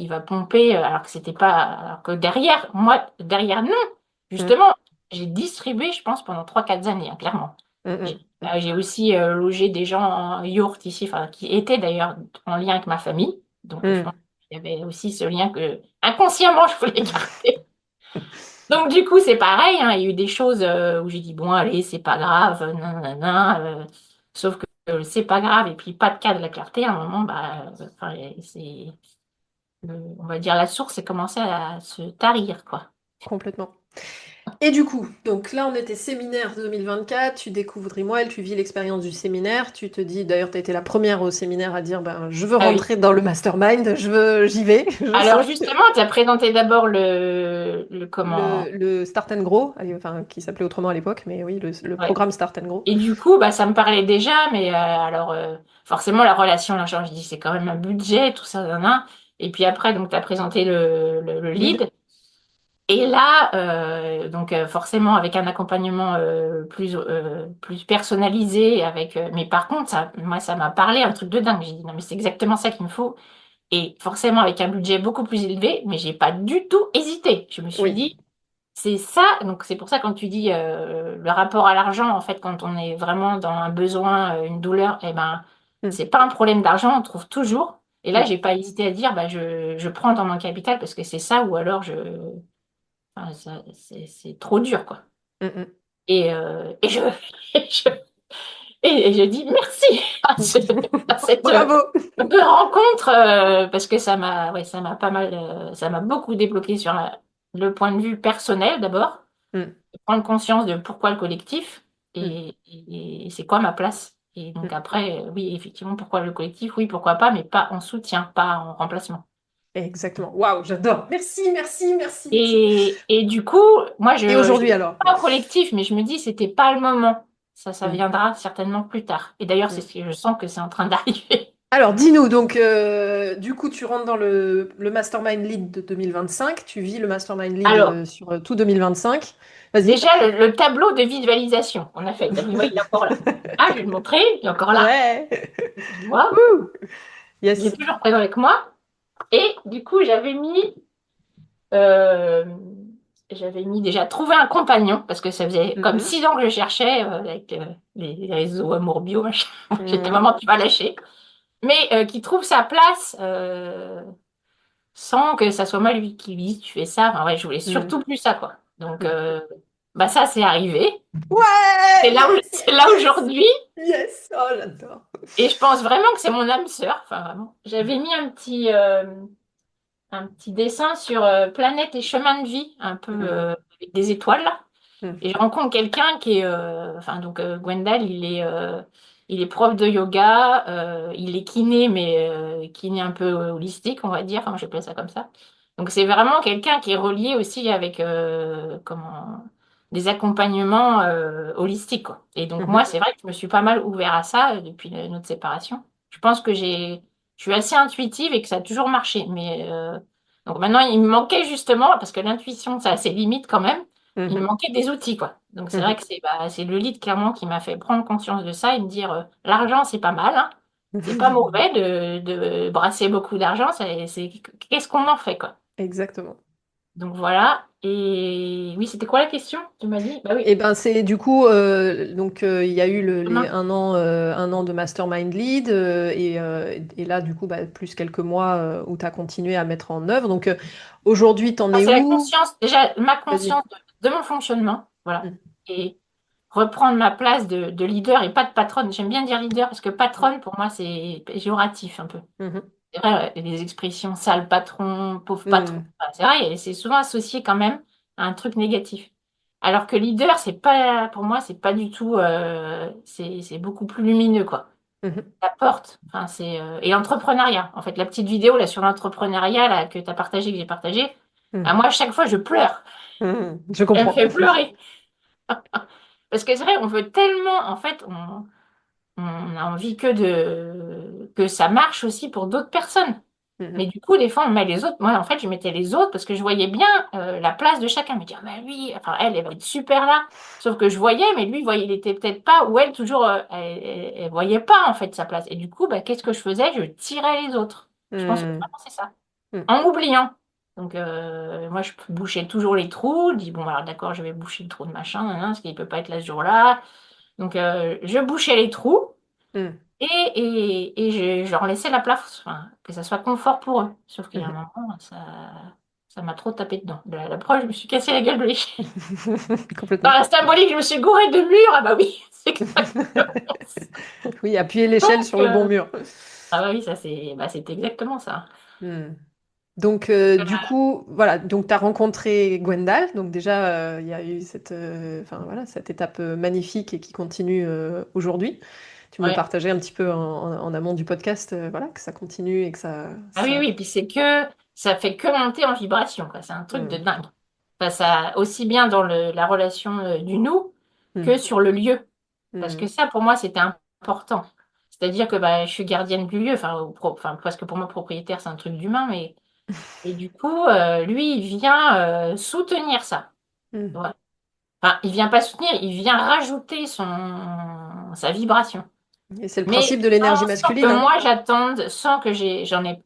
Speaker 2: va pomper, alors que c'était pas, alors que derrière, non,
Speaker 1: Mm,
Speaker 2: justement, j'ai distribué, je pense, pendant 3 4 années, hein, clairement.
Speaker 1: mm, mm, mm.
Speaker 2: J'ai aussi logé des gens en yourte ici, enfin, qui étaient d'ailleurs en lien avec ma famille. Donc, je pense
Speaker 1: Mm.
Speaker 2: qu'il y avait aussi ce lien que inconsciemment je voulais garder. Donc, du coup, c'est pareil, hein, il y a eu des choses où j'ai dit, bon, allez, c'est pas grave, nanana, sauf que c'est pas grave, et puis pas de cas de la clarté, à un moment, bah, enfin, on va dire, la source a commencé à se tarir, quoi.
Speaker 1: Complètement. Et du coup, donc là, on était séminaire 2024, tu découvres Dreamwell, tu vis l'expérience du séminaire, tu te dis, d'ailleurs, tu as été la première au séminaire à dire, ben, je veux
Speaker 2: Ah oui.
Speaker 1: rentrer dans le mastermind, j'y vais, je
Speaker 2: Alors,
Speaker 1: saute.
Speaker 2: justement, tu as présenté d'abord le comment.
Speaker 1: Le Start and Grow, enfin, qui s'appelait autrement à l'époque, mais oui, le
Speaker 2: Ouais.
Speaker 1: programme Start and Grow.
Speaker 2: Et du coup, bah, ça me parlait déjà, mais alors, forcément, la relation, l'argent, je dis, c'est quand même un budget, tout ça, nan. Et puis après, donc, tu as présenté le
Speaker 1: Lead.
Speaker 2: lead. Et là, donc, forcément, avec un accompagnement plus personnalisé, mais par contre, moi, ça m'a parlé un truc de dingue. J'ai dit, non, mais c'est exactement ça qu'il me faut. Et forcément, avec un budget beaucoup plus élevé, mais j'ai pas du tout hésité. Je me suis
Speaker 1: Oui.
Speaker 2: dit, c'est ça, donc c'est pour ça quand tu dis le rapport à l'argent, en fait, quand on est vraiment dans un besoin, une douleur, eh ben,
Speaker 1: Mm,
Speaker 2: c'est pas un problème d'argent, on trouve toujours. Et là,
Speaker 1: mm,
Speaker 2: j'ai pas hésité à dire, bah, je prends dans mon capital parce que c'est ça, ou alors enfin, c'est trop dur, quoi.
Speaker 1: mm, mm.
Speaker 2: Et et je, et je dis merci à cette
Speaker 1: Bravo!
Speaker 2: rencontre parce que ouais, ça m'a beaucoup débloqué sur le point de vue personnel d'abord
Speaker 1: Mm,
Speaker 2: prendre conscience de pourquoi le collectif
Speaker 1: mm,
Speaker 2: et c'est quoi ma place. Et donc
Speaker 1: mm.
Speaker 2: après, oui, effectivement, pourquoi le collectif? Oui, pourquoi pas, mais pas en soutien, pas en remplacement.
Speaker 1: Exactement. Waouh, j'adore. Merci, merci, merci, merci.
Speaker 2: Et du coup, moi,
Speaker 1: Et
Speaker 2: je
Speaker 1: aujourd'hui
Speaker 2: suis
Speaker 1: alors?
Speaker 2: pas en collectif, mais je me dis, c'était pas le moment. Ça
Speaker 1: Mm,
Speaker 2: viendra certainement plus tard. Et d'ailleurs, c'est
Speaker 1: mm.
Speaker 2: ce que je sens que c'est en train d'arriver.
Speaker 1: Alors, dis-nous, donc, du coup, tu rentres dans le Mastermind Lead de 2025, tu vis le Mastermind Lead
Speaker 2: Alors,
Speaker 1: sur tout 2025. Vas-y.
Speaker 2: déjà, le tableau de visualisation qu'on a fait, David, il est encore là. Ah, je vais le montrer, il est encore là.
Speaker 1: Ouais.
Speaker 2: Excuse-moi.
Speaker 1: Wouh.
Speaker 2: Il est
Speaker 1: Yes.
Speaker 2: toujours présent avec moi. Et du coup, Euh, j'avais mis déjà trouver un compagnon parce que ça faisait comme
Speaker 1: Mhm.
Speaker 2: 6 ans que je cherchais avec les réseaux Amour Bio, machin. J'étais
Speaker 1: Mhm.
Speaker 2: maman, tu vas lâcher. mais qui trouve sa place sans que ça soit moi lui qui lui dise tu fais ça. Enfin, ouais, je voulais
Speaker 1: Mm.
Speaker 2: surtout plus ça, quoi. Donc,
Speaker 1: Mm.
Speaker 2: bah ça, c'est arrivé.
Speaker 1: Ouais, yes,
Speaker 2: C'est là aujourd'hui.
Speaker 1: yes, oh, j'adore.
Speaker 2: Et je pense vraiment que c'est mon âme sœur. Enfin, vraiment. J'avais mis un petit dessin sur planète et chemin de vie, un peu
Speaker 1: Mm.
Speaker 2: avec des étoiles, là.
Speaker 1: Mm.
Speaker 2: Et je rencontre quelqu'un qui est, enfin donc Gwendal, il est prof de yoga, il est kiné, mais kiné un peu holistique, on va dire. Enfin, j'appelle ça comme ça. Donc c'est vraiment quelqu'un qui est relié aussi avec comment des accompagnements holistiques, quoi. Et donc moi,
Speaker 1: Mhm.
Speaker 2: c'est vrai que je me suis pas mal ouvert à ça depuis notre séparation. Je pense que je suis assez intuitive et que ça a toujours marché. Mais donc maintenant, il me manquait justement parce que l'intuition, ça a ses limites quand même. Il me
Speaker 1: Mhm.
Speaker 2: manquait des outils, quoi. Donc c'est vrai
Speaker 1: Mhm.
Speaker 2: que c'est le lead clairement qui m'a fait prendre conscience de ça et me dire l'argent, c'est pas mal, hein. C'est pas
Speaker 1: Mhm.
Speaker 2: mauvais de brasser beaucoup d'argent, qu'est-ce qu'on en fait, quoi.
Speaker 1: Exactement.
Speaker 2: Donc voilà. Et oui, c'était quoi la question? Tu m'as dit? Bah oui,
Speaker 1: Et ben c'est du coup donc il y a eu les
Speaker 2: demain.
Speaker 1: 1 an de Mastermind Lead et là du coup bah, plus quelques mois où tu as continué à mettre en œuvre. Donc aujourd'hui t'en
Speaker 2: Ah,
Speaker 1: es
Speaker 2: c'est la
Speaker 1: où?
Speaker 2: conscience, déjà ma
Speaker 1: Vas-y.
Speaker 2: conscience de mon fonctionnement, voilà.
Speaker 1: Mhm.
Speaker 2: Et reprendre ma place de leader et pas de patronne. J'aime bien dire leader parce que patronne, pour moi, c'est péjoratif un peu.
Speaker 1: Mhm.
Speaker 2: C'est vrai, les expressions sale patron, pauvre patron,
Speaker 1: Mhm.
Speaker 2: enfin, c'est vrai, et c'est souvent associé quand même à un truc négatif. Alors que leader, c'est pas, pour moi, c'est pas du tout, c'est beaucoup plus lumineux, quoi.
Speaker 1: Mhm.
Speaker 2: La porte, enfin, et l'entrepreneuriat. En fait, la petite vidéo là sur l'entrepreneuriat là, que tu as partagé, que j'ai partagé,
Speaker 1: Mhm.
Speaker 2: à moi, à chaque fois, je pleure.
Speaker 1: Mhm. Je
Speaker 2: Elle me
Speaker 1: comprends.
Speaker 2: fait pleurer. Parce que c'est vrai, on veut tellement, en fait, on a envie que ça marche aussi pour d'autres personnes. Mais
Speaker 1: Mhm.
Speaker 2: du coup, des fois, on met les autres. Moi, en fait, je mettais les autres parce que je voyais bien la place de chacun. Me dire, mais lui, enfin, elle va être super là. Sauf que je voyais, mais lui, il était peut-être pas, ou elle, toujours, elle voyait pas, en fait, sa place. Et du coup, bah, qu'est-ce que je faisais? Je tirais les autres. Je pense que
Speaker 1: Mhm.
Speaker 2: vraiment, c'est ça.
Speaker 1: Mhm.
Speaker 2: En oubliant. Donc, moi, je bouchais toujours les trous. Je dis, bon, alors d'accord, je vais boucher le trou de machin, nan, nan, parce qu'il peut pas être là ce jour-là. Donc, je bouchais les trous.
Speaker 1: Mhm.
Speaker 2: Je leur laissais la place, enfin, que ça soit confort pour eux. Sauf qu'il y a un
Speaker 1: Mhm.
Speaker 2: moment, ça m'a trop tapé dedans. La preuve, je me suis cassé la gueule de l'échelle. Dans
Speaker 1: Complètement.
Speaker 2: la symbolique, je me suis gourée de murs. Ah bah oui, c'est exactement ça.
Speaker 1: Oui, appuyer l'échelle
Speaker 2: Donc,
Speaker 1: sur le bon mur.
Speaker 2: ah bah oui, ça c'est exactement ça.
Speaker 1: Mhm. Donc, du coup, voilà, donc tu as rencontré Gwendal, donc déjà, il y a eu enfin, voilà, cette étape magnifique et qui continue aujourd'hui. Tu me
Speaker 2: Ouais.
Speaker 1: partageais un petit peu en amont du podcast, voilà, que ça continue et que
Speaker 2: Ah oui,
Speaker 1: ça...
Speaker 2: oui, puis ça fait que monter en vibration, quoi. C'est un truc de
Speaker 1: Hmm,
Speaker 2: dingue. Enfin, ça, aussi bien dans la relation du nous que
Speaker 1: hmm,
Speaker 2: sur le lieu. Parce que
Speaker 1: hmm,
Speaker 2: ça, pour moi, c'était important. C'est-à-dire que bah, je suis gardienne du lieu, enfin, enfin, parce que pour moi, propriétaire, c'est un truc d'humain, mais et du coup, lui, il vient soutenir ça.
Speaker 1: hmm.
Speaker 2: Ouais. Enfin, il vient pas soutenir, il vient rajouter sa vibration.
Speaker 1: Et c'est le
Speaker 2: Mais
Speaker 1: principe de l'énergie
Speaker 2: sans que
Speaker 1: masculine, hein.
Speaker 2: moi j'attende, sans que j'en ai,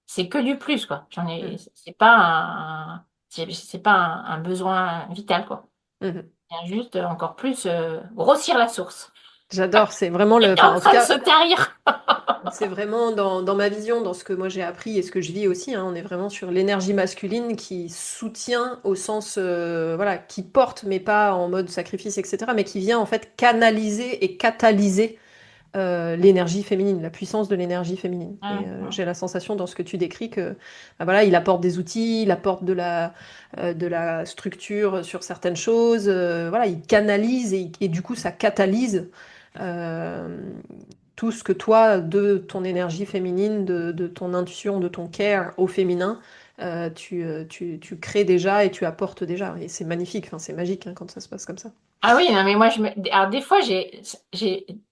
Speaker 2: c'est que du plus, quoi.
Speaker 1: Hmm,
Speaker 2: C'est pas c'est pas un besoin vital, quoi.
Speaker 1: hmm.
Speaker 2: Il vient juste encore plus grossir la source.
Speaker 1: J'adore, c'est vraiment
Speaker 2: Il
Speaker 1: le...
Speaker 2: est
Speaker 1: Enfin,
Speaker 2: en
Speaker 1: en tout
Speaker 2: train de se
Speaker 1: cas,
Speaker 2: tarir.
Speaker 1: c'est vraiment dans ma vision, dans ce que moi j'ai appris et ce que je vis aussi, hein, on est vraiment sur l'énergie masculine qui soutient au sens, voilà, qui porte, mais pas en mode sacrifice, etc., mais qui vient en fait canaliser et catalyser l'énergie féminine, la puissance de l'énergie féminine. Et j'ai la sensation dans ce que tu décris que, bah voilà, il apporte des outils, il apporte de la structure sur certaines choses, voilà, il canalise et du coup ça catalyse. euh, tout ce que toi, de ton énergie féminine, de ton intuition, de ton care au féminin, tu crées déjà et tu apportes déjà. Et c'est magnifique, enfin, c'est magique hein, quand ça se passe comme ça.
Speaker 2: Ah oui, non, mais moi, alors des fois,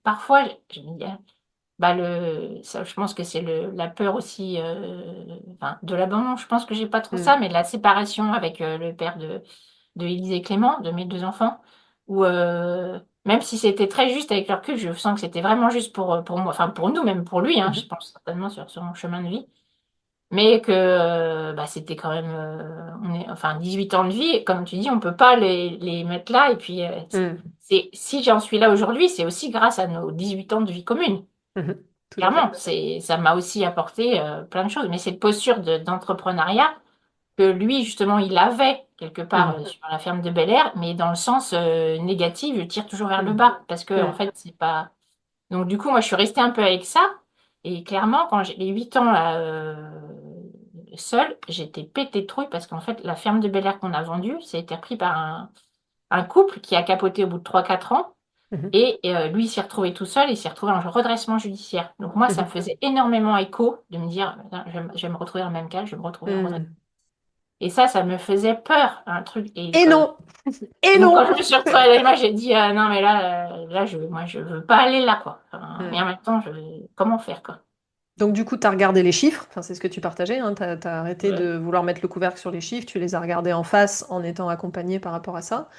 Speaker 2: parfois, je me dis, bah, ça, je pense que c'est la peur aussi, enfin, de l'abandon. Je pense que j'ai pas trop ça,
Speaker 1: Mm.
Speaker 2: mais de la séparation avec le père de Élise et Clément, de mes deux enfants, où, même si c'était très juste avec leur recul, je sens que c'était vraiment juste pour moi, enfin, pour nous, même pour lui, hein, je
Speaker 1: Mhm.
Speaker 2: pense certainement sur mon chemin de vie. Mais que bah, c'était quand même enfin 18 ans de vie, et comme tu dis, on peut pas les mettre là. Et puis
Speaker 1: Mm.
Speaker 2: si j'en suis là aujourd'hui, c'est aussi grâce à nos 18 ans de vie commune.
Speaker 1: Mhm. tout à fait.
Speaker 2: Clairement, ça m'a aussi apporté plein de choses. Mais cette posture d'entrepreneuriat que lui, justement, il avait quelque part
Speaker 1: Mhm,
Speaker 2: sur la ferme de Bel-Air, mais dans le sens négatif, je tire toujours vers le
Speaker 1: mhm,
Speaker 2: bas. Parce que, en
Speaker 1: mhm,
Speaker 2: fait, c'est pas. Donc, du coup, moi, je suis restée un peu avec ça. Et clairement, quand j'ai les 8 ans là, seule, j'étais pétée de trouille parce qu'en fait, la ferme de Bel-Air qu'on a vendue, ça a été repris par un couple qui a capoté au bout de 3 4 ans.
Speaker 1: mhm,
Speaker 2: Et lui, il s'est retrouvé tout seul, il s'est retrouvé en redressement judiciaire. Donc moi, ça me
Speaker 1: mhm,
Speaker 2: faisait énormément écho de me dire, putain, je vais me retrouver dans le même cas, je vais me retrouver en redressement.
Speaker 1: mhm.
Speaker 2: Et ça me faisait peur, un truc.
Speaker 1: Et non! Et
Speaker 2: Donc quand
Speaker 1: non!
Speaker 2: je me suis retrouvée à l'AMA, j'ai dit, ah, non, mais là, moi, je veux pas aller là, quoi. Enfin, mais en même temps, comment faire, quoi.
Speaker 1: Donc du coup, tu as regardé les chiffres, enfin, c'est ce que tu partageais, hein, tu as arrêté
Speaker 2: Ouais.
Speaker 1: de vouloir mettre le couvercle sur les chiffres, tu les as regardés en face en étant accompagné par rapport à ça.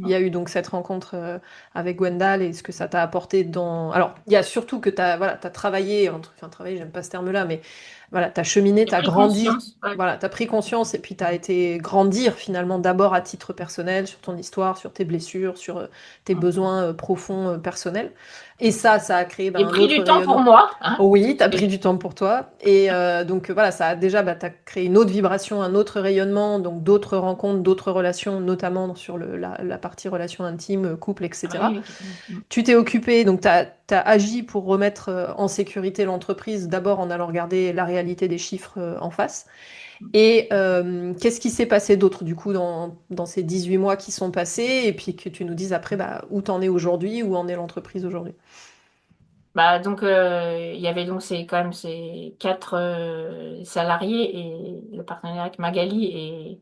Speaker 1: Il y
Speaker 2: Non.
Speaker 1: a eu donc cette rencontre avec Gwendal et ce que ça t'a apporté dans... Alors, il y a surtout que tu as, voilà, t'as travaillé, enfin travaillé, j'aime pas ce terme-là, mais voilà, tu as cheminé,
Speaker 2: J'ai
Speaker 1: tu as
Speaker 2: pris
Speaker 1: grandi,
Speaker 2: conscience. Ouais.
Speaker 1: voilà, tu as pris conscience et puis tu as été grandir finalement d'abord à titre personnel, sur ton histoire, sur tes blessures, sur tes besoins profonds personnels. Et ça a créé
Speaker 2: J'ai
Speaker 1: un
Speaker 2: pris
Speaker 1: autre
Speaker 2: du temps pour
Speaker 1: rayonnement.
Speaker 2: moi, hein.
Speaker 1: Oui, tu as pris du temps pour toi. Et donc voilà, ça a déjà, bah, tu as créé une autre vibration, un autre rayonnement, donc d'autres rencontres, d'autres relations, notamment sur la partie relations intimes, couple,
Speaker 2: Oui,
Speaker 1: etc.
Speaker 2: oui.
Speaker 1: Tu t'es occupé, donc tu as agi pour remettre en sécurité l'entreprise, d'abord en allant regarder la réalité des chiffres en face. Et qu'est-ce qui s'est passé d'autre du coup dans ces 18 mois qui sont passés? Et puis que tu nous dises après bah, où t'en es aujourd'hui, où en est l'entreprise aujourd'hui.
Speaker 2: Bah, donc, il y avait donc quand même ces 4 salariés et le partenariat avec Magali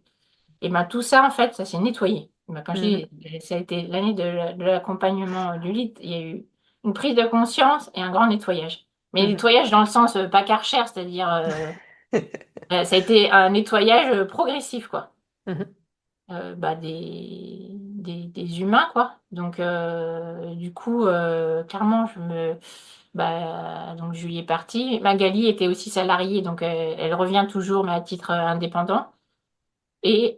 Speaker 2: et ben, tout ça, en fait, ça s'est nettoyé. Ben, quand je
Speaker 1: Mhm,
Speaker 2: dis, ça a été l'année de l'accompagnement du lead, il y a eu une prise de conscience et un grand nettoyage. Mais
Speaker 1: mhm,
Speaker 2: nettoyage dans le sens pas Karcher, c'est-à-dire ça a été un nettoyage progressif, quoi.
Speaker 1: mhm,
Speaker 2: Bah, des humains, quoi. Donc, du coup, clairement, donc, Julie est partie. Magali était aussi salariée, donc elle revient toujours, mais à titre indépendant. Et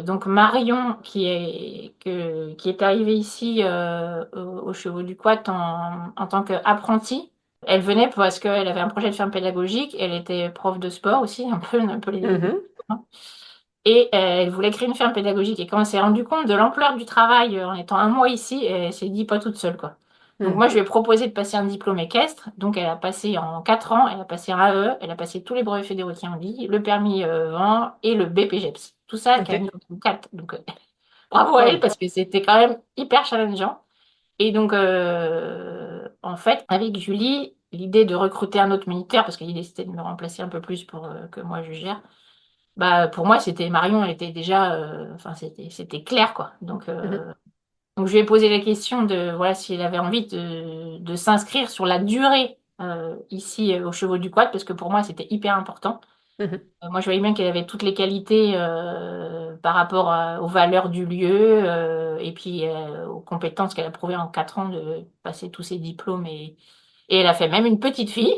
Speaker 2: donc, Marion, qui est arrivée ici aux Chevaux du Quat en tant qu'apprentie, elle venait parce qu'elle avait un projet de ferme pédagogique. Elle était prof de sport aussi, un peu les.
Speaker 1: mhm,
Speaker 2: Et elle voulait créer une ferme pédagogique. Et quand elle s'est rendue compte de l'ampleur du travail en étant un mois ici, elle s'est dit pas toute seule, quoi. Donc
Speaker 1: mhm.
Speaker 2: moi, je lui ai proposé de passer un diplôme équestre. Donc elle a passé en 4 ans, elle a passé un AE, elle a passé tous les brevets fédéraux qui en dit, le permis vent et le BPGEPS. Tout ça
Speaker 1: Ok.
Speaker 2: qu'elle a mis en 4. Donc bravo à elle
Speaker 1: Waouh.
Speaker 2: parce que c'était quand même hyper challengeant. Et donc, en fait, avec Julie, l'idée de recruter un autre moniteur, parce que l'idée c'était de me remplacer un peu plus pour que moi je gère, bah, pour moi, c'était Marion, elle était déjà, enfin, c'était clair, quoi.
Speaker 1: Mhm,
Speaker 2: Donc, je lui ai posé la question de, voilà, si elle avait envie de s'inscrire sur la durée ici aux Chevaux du Quad, parce que pour moi, c'était hyper important.
Speaker 1: mhm,
Speaker 2: Moi, je voyais bien qu'elle avait toutes les qualités par rapport aux valeurs du lieu et puis aux compétences qu'elle a prouvées en 4 ans de passer tous ses diplômes et elle a fait même une petite fille.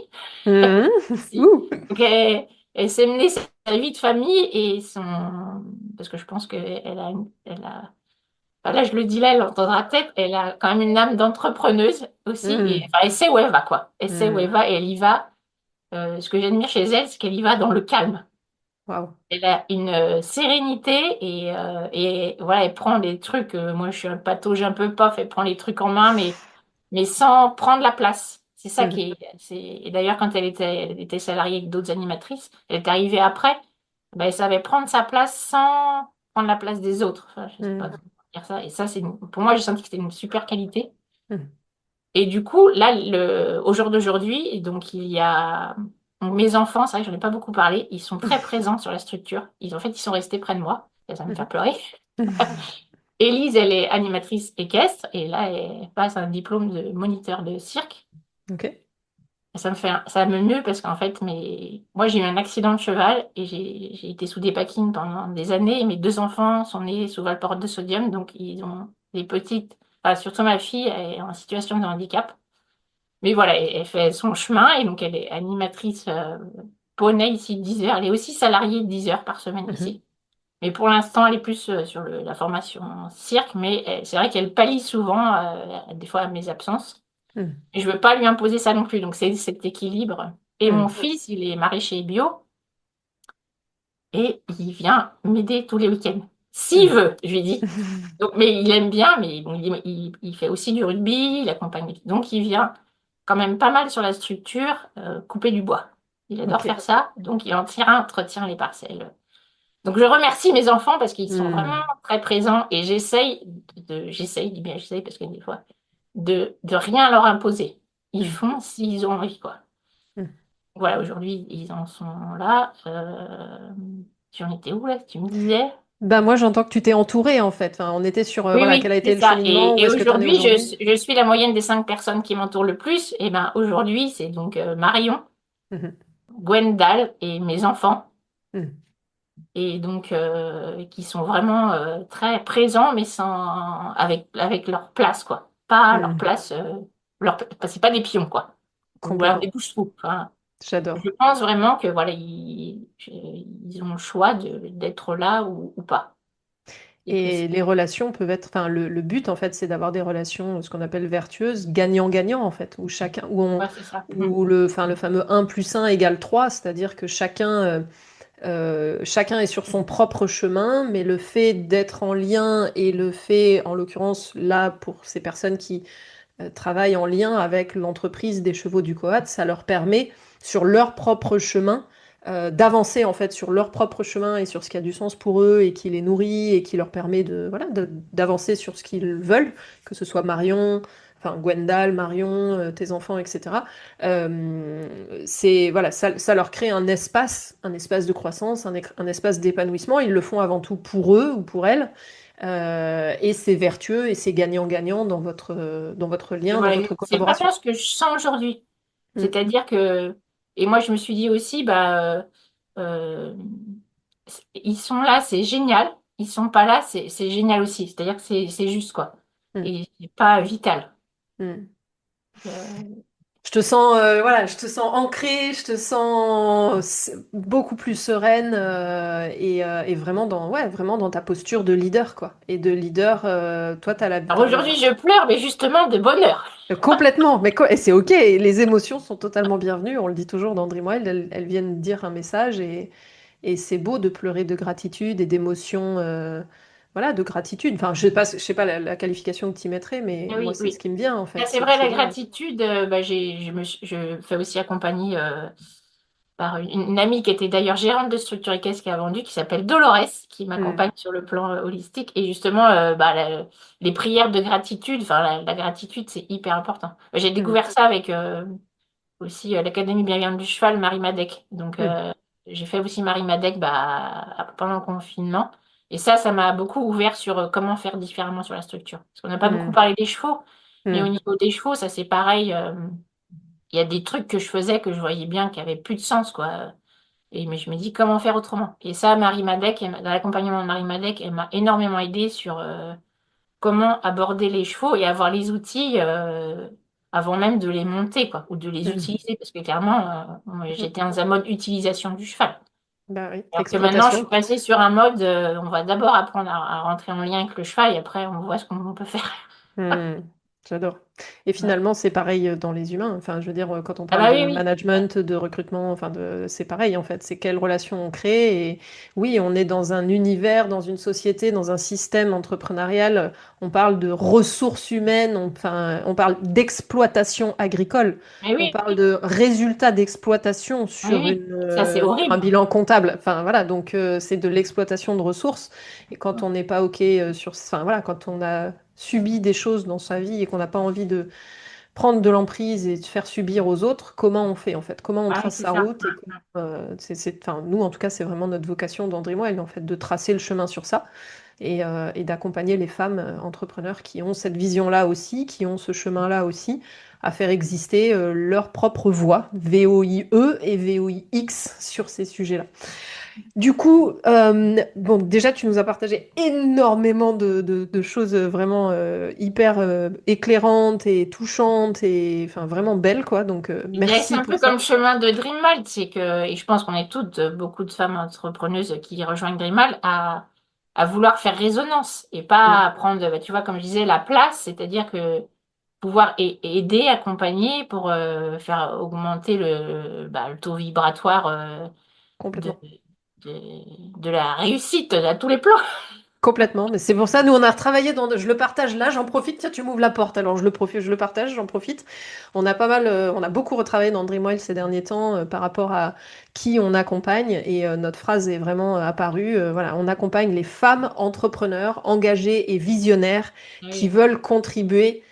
Speaker 1: mhm.
Speaker 2: Si.
Speaker 1: Ouh.
Speaker 2: Donc, elle s'est menée sa vie de famille et son. Parce que je pense qu'elle a. Enfin, là, je le dis là, elle entendra peut-être, elle a quand même une âme d'entrepreneuse aussi. Et,
Speaker 1: Mhm,
Speaker 2: enfin, elle sait où elle va, quoi. Elle sait où elle
Speaker 1: mhm.
Speaker 2: va et elle y va. Ce que j'admire chez elle, c'est qu'elle y va dans le calme.
Speaker 1: Waouh.
Speaker 2: Elle a une sérénité et voilà, elle prend les trucs. Moi, je suis un patauge un peu pof, elle prend les trucs en main, mais sans prendre la place. C'est ça
Speaker 1: Mhm,
Speaker 2: qui est. Et d'ailleurs, quand elle était salariée avec d'autres animatrices, elle est arrivée après, ben, elle savait prendre sa place sans prendre la place des autres. Enfin, je sais pas
Speaker 1: mhm,
Speaker 2: comment dire ça. Et ça, pour moi, j'ai senti que c'était une super qualité.
Speaker 1: mhm,
Speaker 2: Et du coup, là, au jour d'aujourd'hui, donc il y a donc, mes enfants, c'est vrai que j'en ai pas beaucoup parlé, ils sont très présents sur la structure. En fait, ils sont restés près de moi. Et ça va me faire
Speaker 1: mhm.
Speaker 2: pleurer. Élise, elle est animatrice équestre et là, elle passe un diplôme de moniteur de cirque.
Speaker 1: Ok.
Speaker 2: Et ça me meut parce qu'en fait, moi, j'ai eu un accident de cheval et j'ai été sous des packings pendant des années. Et mes 2 enfants sont nés sous valproate de sodium, donc ils ont des petites, enfin, surtout ma fille, elle est en situation de handicap. Mais voilà, elle fait son chemin et donc elle est animatrice poney ici 10 heures. Elle est aussi salariée 10 heures par semaine
Speaker 1: Mhm,
Speaker 2: ici. Mais pour l'instant, elle est plus sur la formation cirque, mais c'est vrai qu'elle pallie souvent, des fois, à mes absences.
Speaker 1: Mm.
Speaker 2: Et je veux pas lui imposer ça non plus. Donc, c'est cet équilibre. Et mon
Speaker 1: Mm.
Speaker 2: fils, il est maraîcher bio et il vient m'aider tous les week-ends. S'il
Speaker 1: Mm.
Speaker 2: veut, je lui dis. Donc, mais il aime bien, mais bon, il fait aussi du rugby, il accompagne. Donc, il vient quand même pas mal sur la structure, couper du bois. Il adore
Speaker 1: Ok.
Speaker 2: faire ça, donc il entretient les parcelles. Donc, je remercie mes enfants parce qu'ils sont vraiment
Speaker 1: Mm.
Speaker 2: très présents et j'essaye, je dis bien j'essaye parce que des fois, de rien leur imposer. Ils
Speaker 1: Mm.
Speaker 2: font s'ils ont envie, quoi.
Speaker 1: Mm.
Speaker 2: Voilà, aujourd'hui, ils en sont là. Tu en étais où, là? Tu me disais?
Speaker 1: Ben moi, j'entends que tu t'es entourée en fait. Enfin, on était sur
Speaker 2: Oui,
Speaker 1: voilà, quel
Speaker 2: oui,
Speaker 1: a
Speaker 2: c'est
Speaker 1: été le
Speaker 2: ça.
Speaker 1: cheminement, où
Speaker 2: Et
Speaker 1: est-ce que tu en es
Speaker 2: aujourd'hui,
Speaker 1: aujourd'hui?
Speaker 2: je suis la moyenne des 5 personnes qui m'entourent le plus. Et ben aujourd'hui, c'est donc Marion,
Speaker 1: Mhm.
Speaker 2: Gwendal et mes enfants.
Speaker 1: Mhm.
Speaker 2: Et donc, qui sont vraiment très présents, mais avec leur place, quoi. Pas leur
Speaker 1: Mhm.
Speaker 2: place, c'est pas des pions, quoi. Ou alors des
Speaker 1: Complètement.
Speaker 2: bouche-trous. Enfin,
Speaker 1: J'adore.
Speaker 2: je pense vraiment que voilà, ils ont le choix d'être là ou pas. Et que
Speaker 1: Et les relations peuvent être, enfin, le but en fait, c'est d'avoir des relations, ce qu'on appelle vertueuses, gagnant-gagnant en fait, où chacun,
Speaker 2: ouais, c'est ça.
Speaker 1: où enfin, le fameux 1 + 1 = 3, c'est-à-dire que chacun est sur son propre chemin, mais le fait d'être en lien et le fait, en l'occurrence, là, pour ces personnes qui travaillent en lien avec l'entreprise des chevaux du Coat, ça leur permet, sur leur propre chemin, d'avancer en fait sur leur propre chemin et sur ce qui a du sens pour eux et qui les nourrit et qui leur permet de voilà d'avancer sur ce qu'ils veulent, que ce soit Marion, enfin Gwendal, Marion, tes enfants, etc. C'est voilà, ça leur crée un espace de croissance, un espace d'épanouissement. Ils le font avant tout pour eux ou pour elles. Et c'est vertueux et c'est gagnant-gagnant dans votre
Speaker 2: Et
Speaker 1: lien, dans
Speaker 2: voilà,
Speaker 1: votre
Speaker 2: c'est
Speaker 1: collaboration.
Speaker 2: vraiment ce que je sens aujourd'hui.
Speaker 1: Mm.
Speaker 2: C'est-à-dire que, et moi je me suis dit aussi, bah, euh, ils sont là, c'est génial. Ils sont pas là, c'est génial aussi. C'est-à-dire que c'est juste, quoi.
Speaker 1: Mm.
Speaker 2: Et c'est pas vital.
Speaker 1: Mm.
Speaker 2: Euh,
Speaker 1: Je te sens, voilà, je te sens ancrée, je te sens beaucoup plus sereine et vraiment ouais, vraiment dans ta posture de leader, quoi. Et de leader, toi,
Speaker 2: Alors aujourd'hui, je pleure, mais justement de bonheur.
Speaker 1: complètement, mais quoi, et c'est ok, et les émotions sont totalement bienvenues, on le dit toujours dans Dreamwild, elles viennent dire un message et c'est beau de pleurer de gratitude et d'émotions, voilà, de gratitude. Enfin, je sais pas la qualification que tu y mettrais, mais
Speaker 2: Ah
Speaker 1: moi,
Speaker 2: oui,
Speaker 1: c'est ce
Speaker 2: oui.
Speaker 1: qui me vient en
Speaker 2: Là,
Speaker 1: fait,
Speaker 2: c'est
Speaker 1: c'est
Speaker 2: vrai,
Speaker 1: très
Speaker 2: la
Speaker 1: beau.
Speaker 2: gratitude, bah, je fais aussi accompagner par une amie qui était d'ailleurs gérante de structure équestre qui a vendu, qui s'appelle Dolores, qui
Speaker 1: Hmm,
Speaker 2: m'accompagne sur le plan holistique. Et justement, bah, les prières de gratitude, enfin, la gratitude, c'est hyper important. J'ai
Speaker 1: hmm,
Speaker 2: découvert ça avec aussi l'Académie bienveillante du cheval, Marie Madec. Donc,
Speaker 1: hmm,
Speaker 2: j'ai fait aussi Marie Madec bah, pendant le confinement. Et ça m'a beaucoup ouvert sur comment faire différemment sur la structure. Parce qu'on n'a pas beaucoup
Speaker 1: hmm,
Speaker 2: parlé des chevaux, mais au
Speaker 1: hmm,
Speaker 2: niveau des chevaux, ça c'est pareil. Il y a des trucs que je faisais que je voyais bien qui avaient plus de sens, quoi. Mais je me dis comment faire autrement. Et ça, Marie Madec, dans l'accompagnement de Marie Madec, elle m'a énormément aidée sur comment aborder les chevaux et avoir les outils avant même de les monter, quoi, ou de les
Speaker 1: hmm,
Speaker 2: utiliser. Parce que clairement, moi,
Speaker 1: hmm.
Speaker 2: j'étais dans un mode utilisation du cheval.
Speaker 1: Bah oui,
Speaker 2: Alors que maintenant, je suis
Speaker 1: exploitation.
Speaker 2: passée sur un mode, on va d'abord apprendre à rentrer en lien avec le cheval et après, on voit ce qu'on peut faire.
Speaker 1: Hmm, j'adore. Et
Speaker 2: Ouais.
Speaker 1: finalement, c'est pareil dans les humains. Enfin, je veux dire, quand on
Speaker 2: Ah
Speaker 1: parle
Speaker 2: bah
Speaker 1: de
Speaker 2: oui, oui.
Speaker 1: management, de recrutement, enfin, c'est pareil en fait. C'est quelles relations on crée. Et oui, on est dans un univers, dans une société, dans un système entrepreneurial. On parle de ressources humaines. Enfin, on parle d'exploitation agricole.
Speaker 2: Mais
Speaker 1: On
Speaker 2: oui,
Speaker 1: parle de résultats d'exploitation
Speaker 2: oui, oui. Ça, c'est
Speaker 1: sur un
Speaker 2: horrible.
Speaker 1: bilan comptable. Enfin, voilà. Donc, c'est de l'exploitation de ressources. Et quand on n'est pas OK enfin, voilà, quand on a subi des choses dans sa vie et qu'on n'a pas envie de prendre de l'emprise et de faire subir aux autres, comment on fait en fait? Comment on
Speaker 2: Ah oui,
Speaker 1: trace
Speaker 2: c'est
Speaker 1: sa
Speaker 2: ça.
Speaker 1: route et enfin, nous en tout cas, c'est vraiment notre vocation d'André-Moelle en fait, de tracer le chemin sur ça et d'accompagner les femmes entrepreneurs qui ont cette vision-là aussi, qui ont ce chemin-là aussi, à faire exister leur propre voix, VOIE et VOIX sur ces sujets-là. Du coup, bon, déjà, tu nous as partagé énormément de choses vraiment hyper éclairantes et touchantes et enfin vraiment belles, quoi. Donc,
Speaker 2: Je dirais que c'est
Speaker 1: merci
Speaker 2: un
Speaker 1: pour
Speaker 2: peu
Speaker 1: ça.
Speaker 2: comme le chemin de Dreamworld, c'est que, et je pense qu'on est toutes, beaucoup de femmes entrepreneuses qui rejoignent Dreamworld à vouloir faire résonance et pas
Speaker 1: Mm,
Speaker 2: à prendre, bah, tu vois, comme je disais, la place, c'est-à-dire que pouvoir aider, accompagner pour faire augmenter le taux vibratoire de,
Speaker 1: Complètement.
Speaker 2: de la réussite à tous les plans.
Speaker 1: Complètement, mais c'est pour ça, nous on a retravaillé je le partage là, j'en profite, tiens, tu m'ouvres la porte, alors je le partage, j'en profite. On a pas mal, on a beaucoup retravaillé dans Dreamwell ces derniers temps par rapport à qui on accompagne et notre phrase est vraiment apparue, voilà, on accompagne les femmes entrepreneurs engagées et visionnaires qui
Speaker 2: Oui.
Speaker 1: veulent contribuer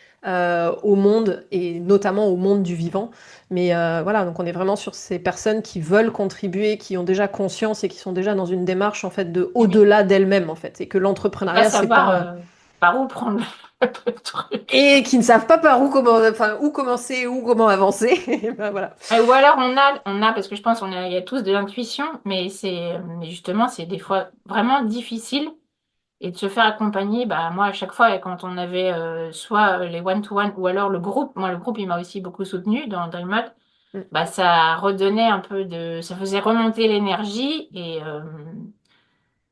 Speaker 1: au monde et notamment au monde du vivant. Mais voilà, donc on est vraiment sur ces personnes qui veulent contribuer, qui ont déjà conscience et qui sont déjà dans une démarche en fait de
Speaker 2: Oui.
Speaker 1: au-delà d'elles-mêmes en fait, et que
Speaker 2: Et pas
Speaker 1: l'entrepreneuriat c'est
Speaker 2: savoir
Speaker 1: pas
Speaker 2: par où prendre le truc.
Speaker 1: et qui ne savent pas par où comment, enfin où commencer, ou comment avancer. Et ben voilà.
Speaker 2: Ou alors parce que je pense il y a tous de l'intuition, mais justement, c'est des fois vraiment difficile. Et de se faire accompagner, bah, moi, à chaque fois, quand on avait soit les one-to-one ou alors le groupe, moi, le groupe, il m'a aussi beaucoup soutenu dans Dreammode,
Speaker 1: Mm.
Speaker 2: bah, ça redonnait un peu ça faisait remonter l'énergie et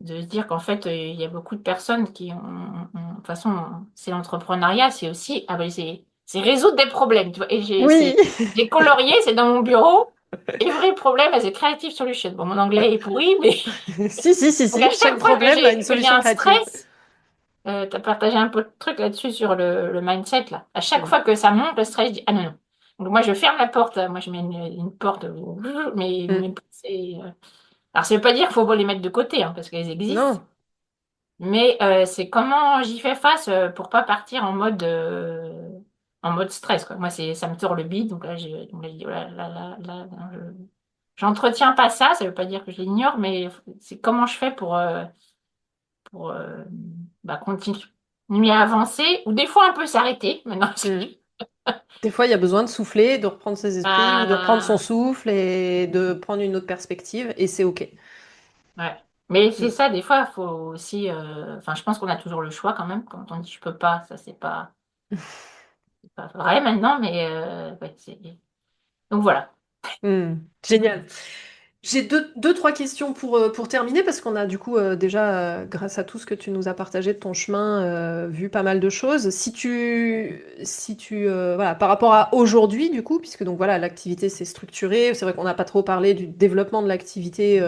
Speaker 2: de se dire qu'en fait, il y a beaucoup de personnes de toute façon, c'est l'entrepreneuriat, c'est aussi, ah, bah, c'est résoudre des problèmes, tu vois. Et
Speaker 1: Oui,
Speaker 2: j'ai colorié, c'est dans mon bureau. Every problem has a creative solution. Bon, mon anglais est pourri, mais
Speaker 1: si si si
Speaker 2: donc à
Speaker 1: si,
Speaker 2: chaque
Speaker 1: chaque
Speaker 2: fois
Speaker 1: problème a une
Speaker 2: que j'ai
Speaker 1: solution
Speaker 2: un
Speaker 1: créative.
Speaker 2: stress, tu as partagé un peu de trucs là-dessus sur le mindset, là. À chaque
Speaker 1: Mm.
Speaker 2: fois que ça monte, le stress, je dis, ah non, non. Donc moi, je ferme la porte. Moi, je mets une porte,
Speaker 1: Mm.
Speaker 2: alors, ça veut pas dire qu'il faut les mettre de côté, hein, parce qu'elles existent.
Speaker 1: Non.
Speaker 2: Mais c'est comment j'y fais face pour pas partir en mode stress, quoi. Moi, ça me tord le bide. Donc là, je dis, oh là, j'entretiens pas ça. Ça veut pas dire que je l'ignore, mais c'est comment je fais pour continuer à avancer, ou des fois un peu s'arrêter. Maintenant,
Speaker 1: Mm. Des fois, il y a besoin de souffler, de reprendre ses esprits ou de reprendre son
Speaker 2: bah,
Speaker 1: souffle et de prendre une autre perspective, et c'est OK.
Speaker 2: ouais. Mais c'est
Speaker 1: Mm.
Speaker 2: ça, des fois, il faut aussi. Enfin, je pense qu'on a toujours le choix quand même. Quand on dit je peux pas, ça, c'est pas vrai maintenant, mais ouais, donc voilà.
Speaker 1: Mm. Génial. J'ai trois questions pour terminer parce qu'on a du coup déjà, grâce à tout ce que tu nous as partagé de ton chemin, vu pas mal de choses. Voilà, par rapport à aujourd'hui du coup, puisque donc voilà, l'activité s'est structurée. C'est vrai qu'on n'a pas trop parlé du développement de l'activité,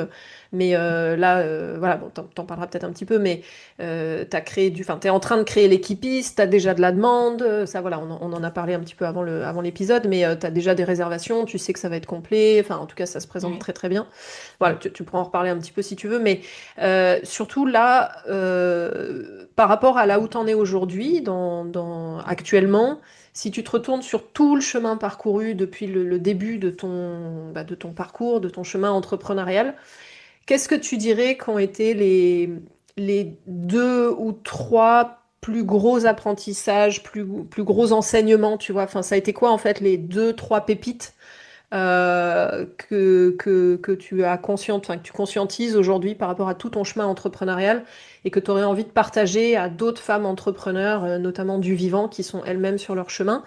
Speaker 1: mais là, voilà, bon, t'en parleras peut-être un petit peu, mais enfin, t'es en train de créer l'équipiste, t'as déjà de la demande, ça voilà, on en a parlé un petit peu avant l'épisode, mais t'as déjà des réservations, tu sais que ça va être complet, enfin en tout cas ça se présente
Speaker 2: Mm.
Speaker 1: très très bien. Voilà, tu pourras en reparler un petit peu si tu veux, mais surtout là, par rapport à là où tu en es aujourd'hui, actuellement, si tu te retournes sur tout le chemin parcouru depuis le début de ton parcours, de ton chemin entrepreneurial, qu'est-ce que tu dirais qu'ont été les deux ou trois plus gros apprentissages, plus gros enseignements, tu vois? Enfin, ça a été quoi en fait les deux, trois pépites que tu as enfin, que tu conscientises aujourd'hui par rapport à tout ton chemin entrepreneurial et que tu aurais envie de partager à d'autres femmes entrepreneurs, notamment du vivant, qui sont elles-mêmes sur leur chemin.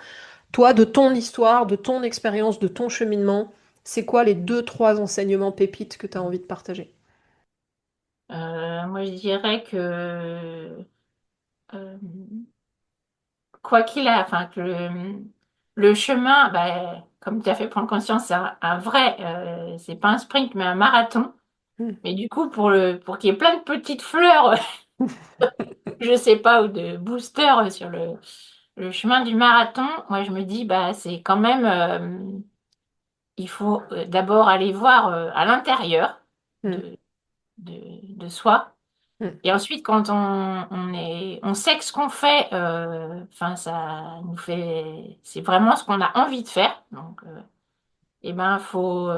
Speaker 1: Toi, de ton histoire, de ton expérience, de ton cheminement, c'est quoi les deux, trois enseignements pépites que tu as envie de partager?
Speaker 2: Moi, je dirais que euh, quoi qu'il a, enfin que le chemin, bah, comme tu as fait prendre conscience, c'est un vrai, c'est pas un sprint, mais un marathon.
Speaker 1: Hmm.
Speaker 2: Mais du coup, pour qu'il y ait plein de petites fleurs, je sais pas, ou de boosters sur le chemin du marathon, moi je me dis, bah c'est quand même, il faut d'abord aller voir à l'intérieur
Speaker 1: Hmm.
Speaker 2: de, de soi.
Speaker 1: Hmm.
Speaker 2: Et ensuite, quand on sait que ce qu'on fait, enfin, c'est vraiment ce qu'on a envie de faire. Donc, eh ben, faut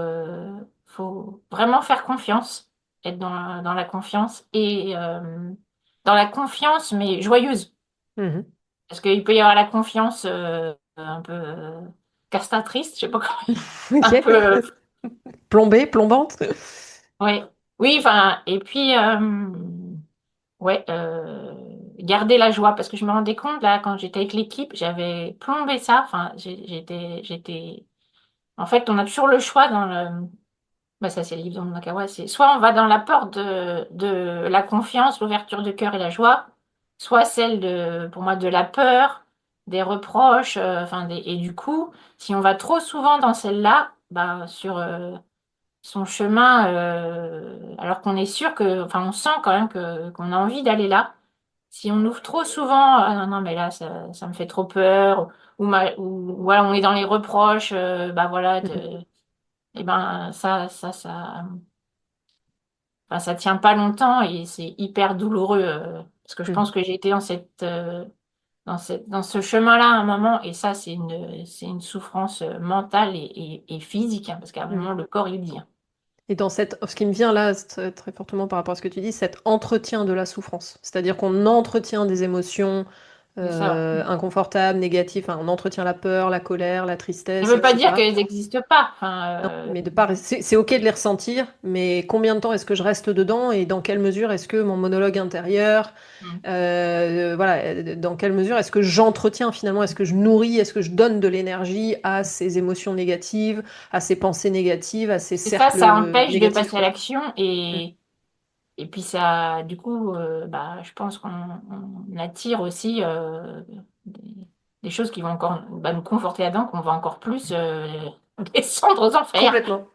Speaker 2: vraiment faire confiance, être dans la confiance et dans la confiance, mais joyeuse.
Speaker 1: Mhm.
Speaker 2: Parce qu'il peut y avoir la confiance un peu castratrice, je sais pas comment, un
Speaker 1: Ok.
Speaker 2: peu,
Speaker 1: Plombée, plombante.
Speaker 2: ouais. Oui, enfin, et puis, ouais, garder la joie, parce que je me rendais compte, là, quand j'étais avec l'équipe, j'avais plombé ça. Enfin, en fait, on a toujours le choix bah, ça, c'est le livre de Nakawa, c'est soit on va dans la porte de la confiance, l'ouverture de cœur et la joie, soit celle pour moi, de la peur, des reproches, et du coup, si on va trop souvent dans celle-là, bah, sur son chemin, alors qu'on est sûr on sent quand même qu'on a envie d'aller là. Si on ouvre trop souvent, ah non, non, mais là, ça me fait trop peur, ou voilà, on est dans les reproches, bah voilà,
Speaker 1: Mhm.
Speaker 2: et ben ça tient pas longtemps et c'est hyper douloureux, parce que je pense
Speaker 1: Mhm.
Speaker 2: que j'ai été dans ce chemin-là à un moment, et ça, c'est une souffrance mentale et physique, hein, parce qu'à un
Speaker 1: Mhm.
Speaker 2: moment, le corps, il dit, hein.
Speaker 1: Et ce qui me vient là très fortement par rapport à ce que tu dis, cet entretien de la souffrance. C'est-à-dire qu'on entretient des émotions
Speaker 2: C'est ça, ouais.
Speaker 1: inconfortables, négatives, enfin, on entretient la peur, la colère, la
Speaker 2: Ça
Speaker 1: tristesse,
Speaker 2: veut pas dire
Speaker 1: etc.
Speaker 2: qu'elles n'existent pas.
Speaker 1: Mais c'est ok de les ressentir, mais combien de temps est-ce que je reste dedans et dans quelle mesure est-ce que mon monologue intérieur,
Speaker 2: Mm.
Speaker 1: voilà, dans quelle mesure est-ce que j'entretiens finalement, est-ce que je nourris, est-ce que je donne de l'énergie à ces émotions négatives, à ces pensées négatives, à ces
Speaker 2: Et ça
Speaker 1: cercles
Speaker 2: empêche de
Speaker 1: négatifs,
Speaker 2: passer à
Speaker 1: quoi.
Speaker 2: l'action,
Speaker 1: Mm.
Speaker 2: et puis ça, du coup, bah, je pense on attire aussi des choses qui vont encore nous conforter là-dedans, qu'on va encore plus descendre aux enfers.
Speaker 1: Complètement.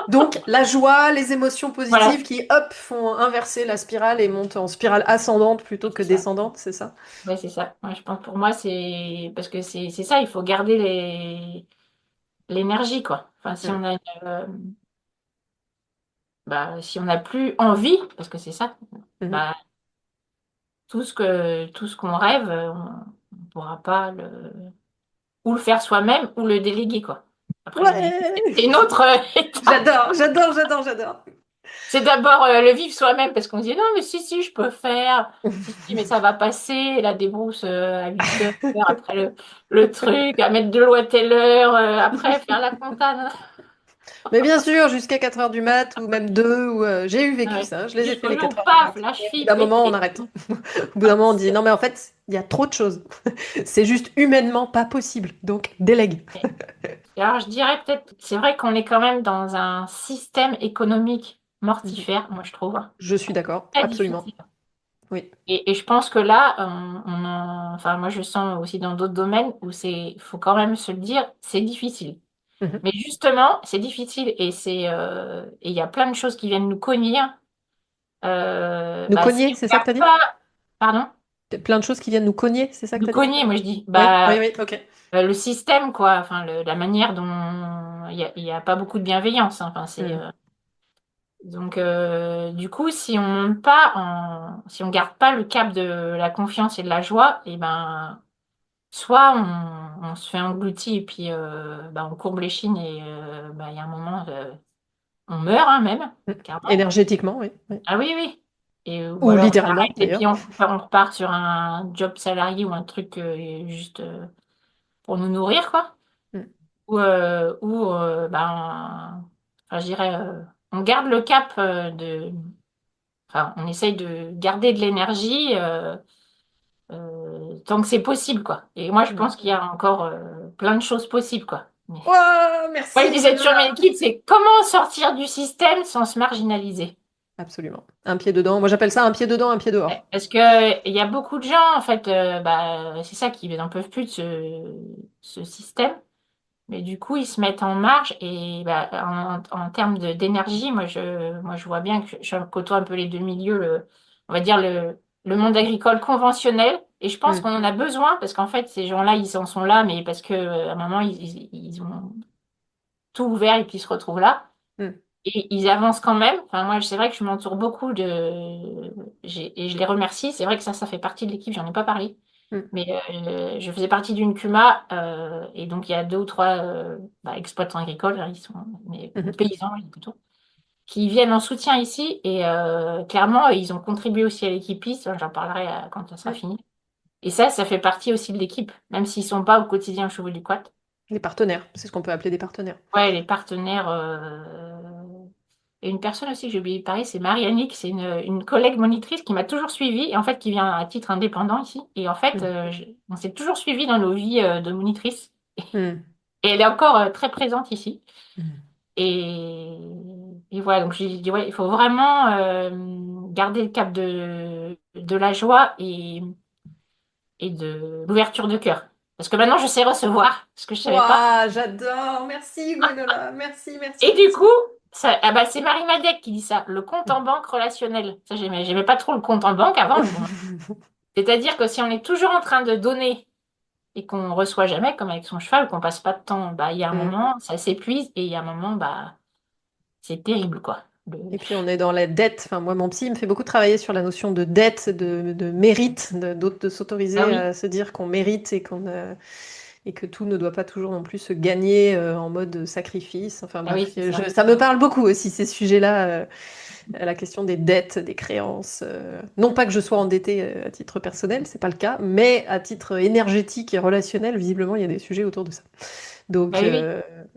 Speaker 1: Donc, la joie, les émotions
Speaker 2: Voilà,
Speaker 1: positives qui, hop, font inverser la spirale et montent en spirale ascendante plutôt que
Speaker 2: c'est ça.
Speaker 1: descendante, c'est ça?
Speaker 2: Ouais, c'est ça. Moi, je pense pour moi, c'est parce que c'est ça, il faut garder l'énergie, quoi. Enfin, si
Speaker 1: Mm.
Speaker 2: on a bah, si on n'a plus envie, parce que c'est ça,
Speaker 1: Mhm.
Speaker 2: bah, tout ce qu'on rêve, on pourra pas ou le faire soi-même ou le déléguer, quoi. Après,
Speaker 1: Ouais!
Speaker 2: c'est une autre étape.
Speaker 1: J'adore, j'adore, j'adore, j'adore.
Speaker 2: C'est d'abord le vivre soi-même parce qu'on se dit non, mais si, je peux faire. Si, mais ça va passer. La débrousse à 8 heures, après le truc, à mettre de l'eau à telle heure, après faire la compta.
Speaker 1: Mais bien sûr, jusqu'à 4 heures du mat, ou même 2 ou, j'ai eu vécu
Speaker 2: Ouais.
Speaker 1: ça, je les ai fait
Speaker 2: Jusqu'au
Speaker 1: les
Speaker 2: jour
Speaker 1: 4
Speaker 2: où,
Speaker 1: heures du
Speaker 2: paf,
Speaker 1: mat.
Speaker 2: la
Speaker 1: Et au bout
Speaker 2: cheville
Speaker 1: d'un moment, on
Speaker 2: pétée.
Speaker 1: arrête. Au bout d'un moment, on dit, non mais en fait, il y a trop de choses. C'est juste humainement pas possible, donc délègue.
Speaker 2: Et alors, je dirais peut-être, c'est vrai qu'on est quand même dans un système économique
Speaker 1: Mhm.
Speaker 2: mortifère, moi je trouve,
Speaker 1: Je suis d'accord,
Speaker 2: très
Speaker 1: absolument.
Speaker 2: difficile.
Speaker 1: Oui.
Speaker 2: Et je pense que là, moi je sens aussi dans d'autres domaines où faut quand même se le dire, c'est difficile.
Speaker 1: Mhm.
Speaker 2: Mais justement, c'est difficile et il y a plein de choses qui viennent nous cogner.
Speaker 1: Nous
Speaker 2: Si
Speaker 1: cogner,
Speaker 2: on
Speaker 1: c'est ça que
Speaker 2: regarde
Speaker 1: t'as dit?
Speaker 2: pas, pardon,
Speaker 1: Plein de choses qui viennent nous cogner, c'est ça que
Speaker 2: nous
Speaker 1: t'as dit?
Speaker 2: cogner, moi je dis,
Speaker 1: Oui, oui, oui, ok.
Speaker 2: le système quoi, la manière dont il y a pas beaucoup de bienveillance, hein.
Speaker 1: Mhm.
Speaker 2: Donc, du coup, si on garde pas le cap de la confiance et de la joie, et ben, soit on se fait engloutir et puis bah, on courbe les chines et bah, il y a un moment, on meurt, hein, même,
Speaker 1: Mhm.
Speaker 2: carrément.
Speaker 1: Énergétiquement, oui, oui.
Speaker 2: Ah oui, oui. Ou
Speaker 1: Ou
Speaker 2: alors on
Speaker 1: littéralement,
Speaker 2: arrête et
Speaker 1: d'ailleurs.
Speaker 2: puis on repart sur un job salarié ou un truc juste pour nous nourrir, quoi.
Speaker 1: Mhm.
Speaker 2: Je dirais, on garde le cap on essaye de garder de l'énergie tant que c'est possible, quoi. Et moi, je
Speaker 1: Mhm.
Speaker 2: pense qu'il y a encore plein de choses possibles, quoi. Mais
Speaker 1: Ouah,
Speaker 2: moi, je
Speaker 1: merci,
Speaker 2: disais toujours à
Speaker 1: Fiona.
Speaker 2: mes équipes, c'est comment sortir du système sans se marginaliser.
Speaker 1: Absolument. Un pied dedans. Moi, j'appelle ça un pied dedans, un pied
Speaker 2: Ouais,
Speaker 1: dehors.
Speaker 2: parce que il y a beaucoup de gens, en fait, bah, c'est ça qui n'en peuvent plus de ce système. Mais du coup, ils se mettent en marge et bah, en termes d'énergie, moi, je vois bien que je côtoie un peu les deux milieux, on va dire le monde agricole conventionnel. Et je pense qu'on
Speaker 1: Mhm.
Speaker 2: en a besoin parce qu'en fait, ces gens-là, ils en sont là, mais parce que à un moment, ils ont tout ouvert et puis ils se retrouvent là.
Speaker 1: Mhm.
Speaker 2: Et ils avancent quand même. Enfin, moi, c'est vrai que je m'entoure beaucoup et je les remercie. C'est vrai que ça fait partie de l'équipe, j'en ai pas parlé.
Speaker 1: Mhm.
Speaker 2: Mais je faisais partie d'une CUMA et donc il y a deux ou trois bah, exploitants agricoles, hein, ou
Speaker 1: Mhm.
Speaker 2: paysans plutôt, qui viennent en soutien ici et clairement ils ont contribué aussi à l'équipe IS, j'en parlerai quand ça sera
Speaker 1: Mhm.
Speaker 2: fini. Et ça fait partie aussi de l'équipe, même s'ils sont pas au quotidien chevaux du quad.
Speaker 1: Les partenaires, c'est ce qu'on peut appeler des partenaires.
Speaker 2: Ouais, les partenaires. Et une personne aussi que j'ai oublié de parler, c'est Marie-Annick, c'est une collègue monitrice qui m'a toujours suivie, et en fait qui vient à titre indépendant ici. Et en fait,
Speaker 1: Mhm.
Speaker 2: on s'est toujours suivi dans nos vies de monitrice.
Speaker 1: Mhm.
Speaker 2: Et elle est encore très présente ici.
Speaker 1: Mhm.
Speaker 2: Et, et voilà, donc j'ai dit, ouais, il faut vraiment garder le cap de la joie et de l'ouverture de cœur. Parce que maintenant, je sais recevoir, ce que je savais pas.
Speaker 1: Waouh, j'adore. Merci, Gwenola. Merci, merci,
Speaker 2: Et du coup,
Speaker 1: merci.
Speaker 2: ah bah, c'est Marie Madec qui dit ça, le compte en banque relationnel. Ça, j'aimais pas trop le compte en banque avant, mais bon. C'est-à-dire que si on est toujours en train de donner et qu'on reçoit jamais, comme avec son cheval, qu'on passe pas de temps, bah, il y a un
Speaker 1: Mm.
Speaker 2: moment, ça s'épuise et il y a un moment, bah, c'est terrible, quoi.
Speaker 1: Et puis on est dans la dette. Enfin, moi, mon psy me fait beaucoup travailler sur la notion de dette, de mérite, de
Speaker 2: Ah
Speaker 1: s'autoriser
Speaker 2: oui,
Speaker 1: à se dire qu'on mérite et que tout ne doit pas toujours non plus se gagner en mode sacrifice. Enfin
Speaker 2: ah
Speaker 1: bref,
Speaker 2: oui, c'est ça.
Speaker 1: ça me parle beaucoup aussi ces sujets-là, la question des dettes, des créances. Non pas que je sois endettée à titre personnel, c'est pas le cas, mais à titre énergétique et relationnel, visiblement, il y a des sujets autour de ça.
Speaker 2: Bah
Speaker 1: Donc,
Speaker 2: oui, oui.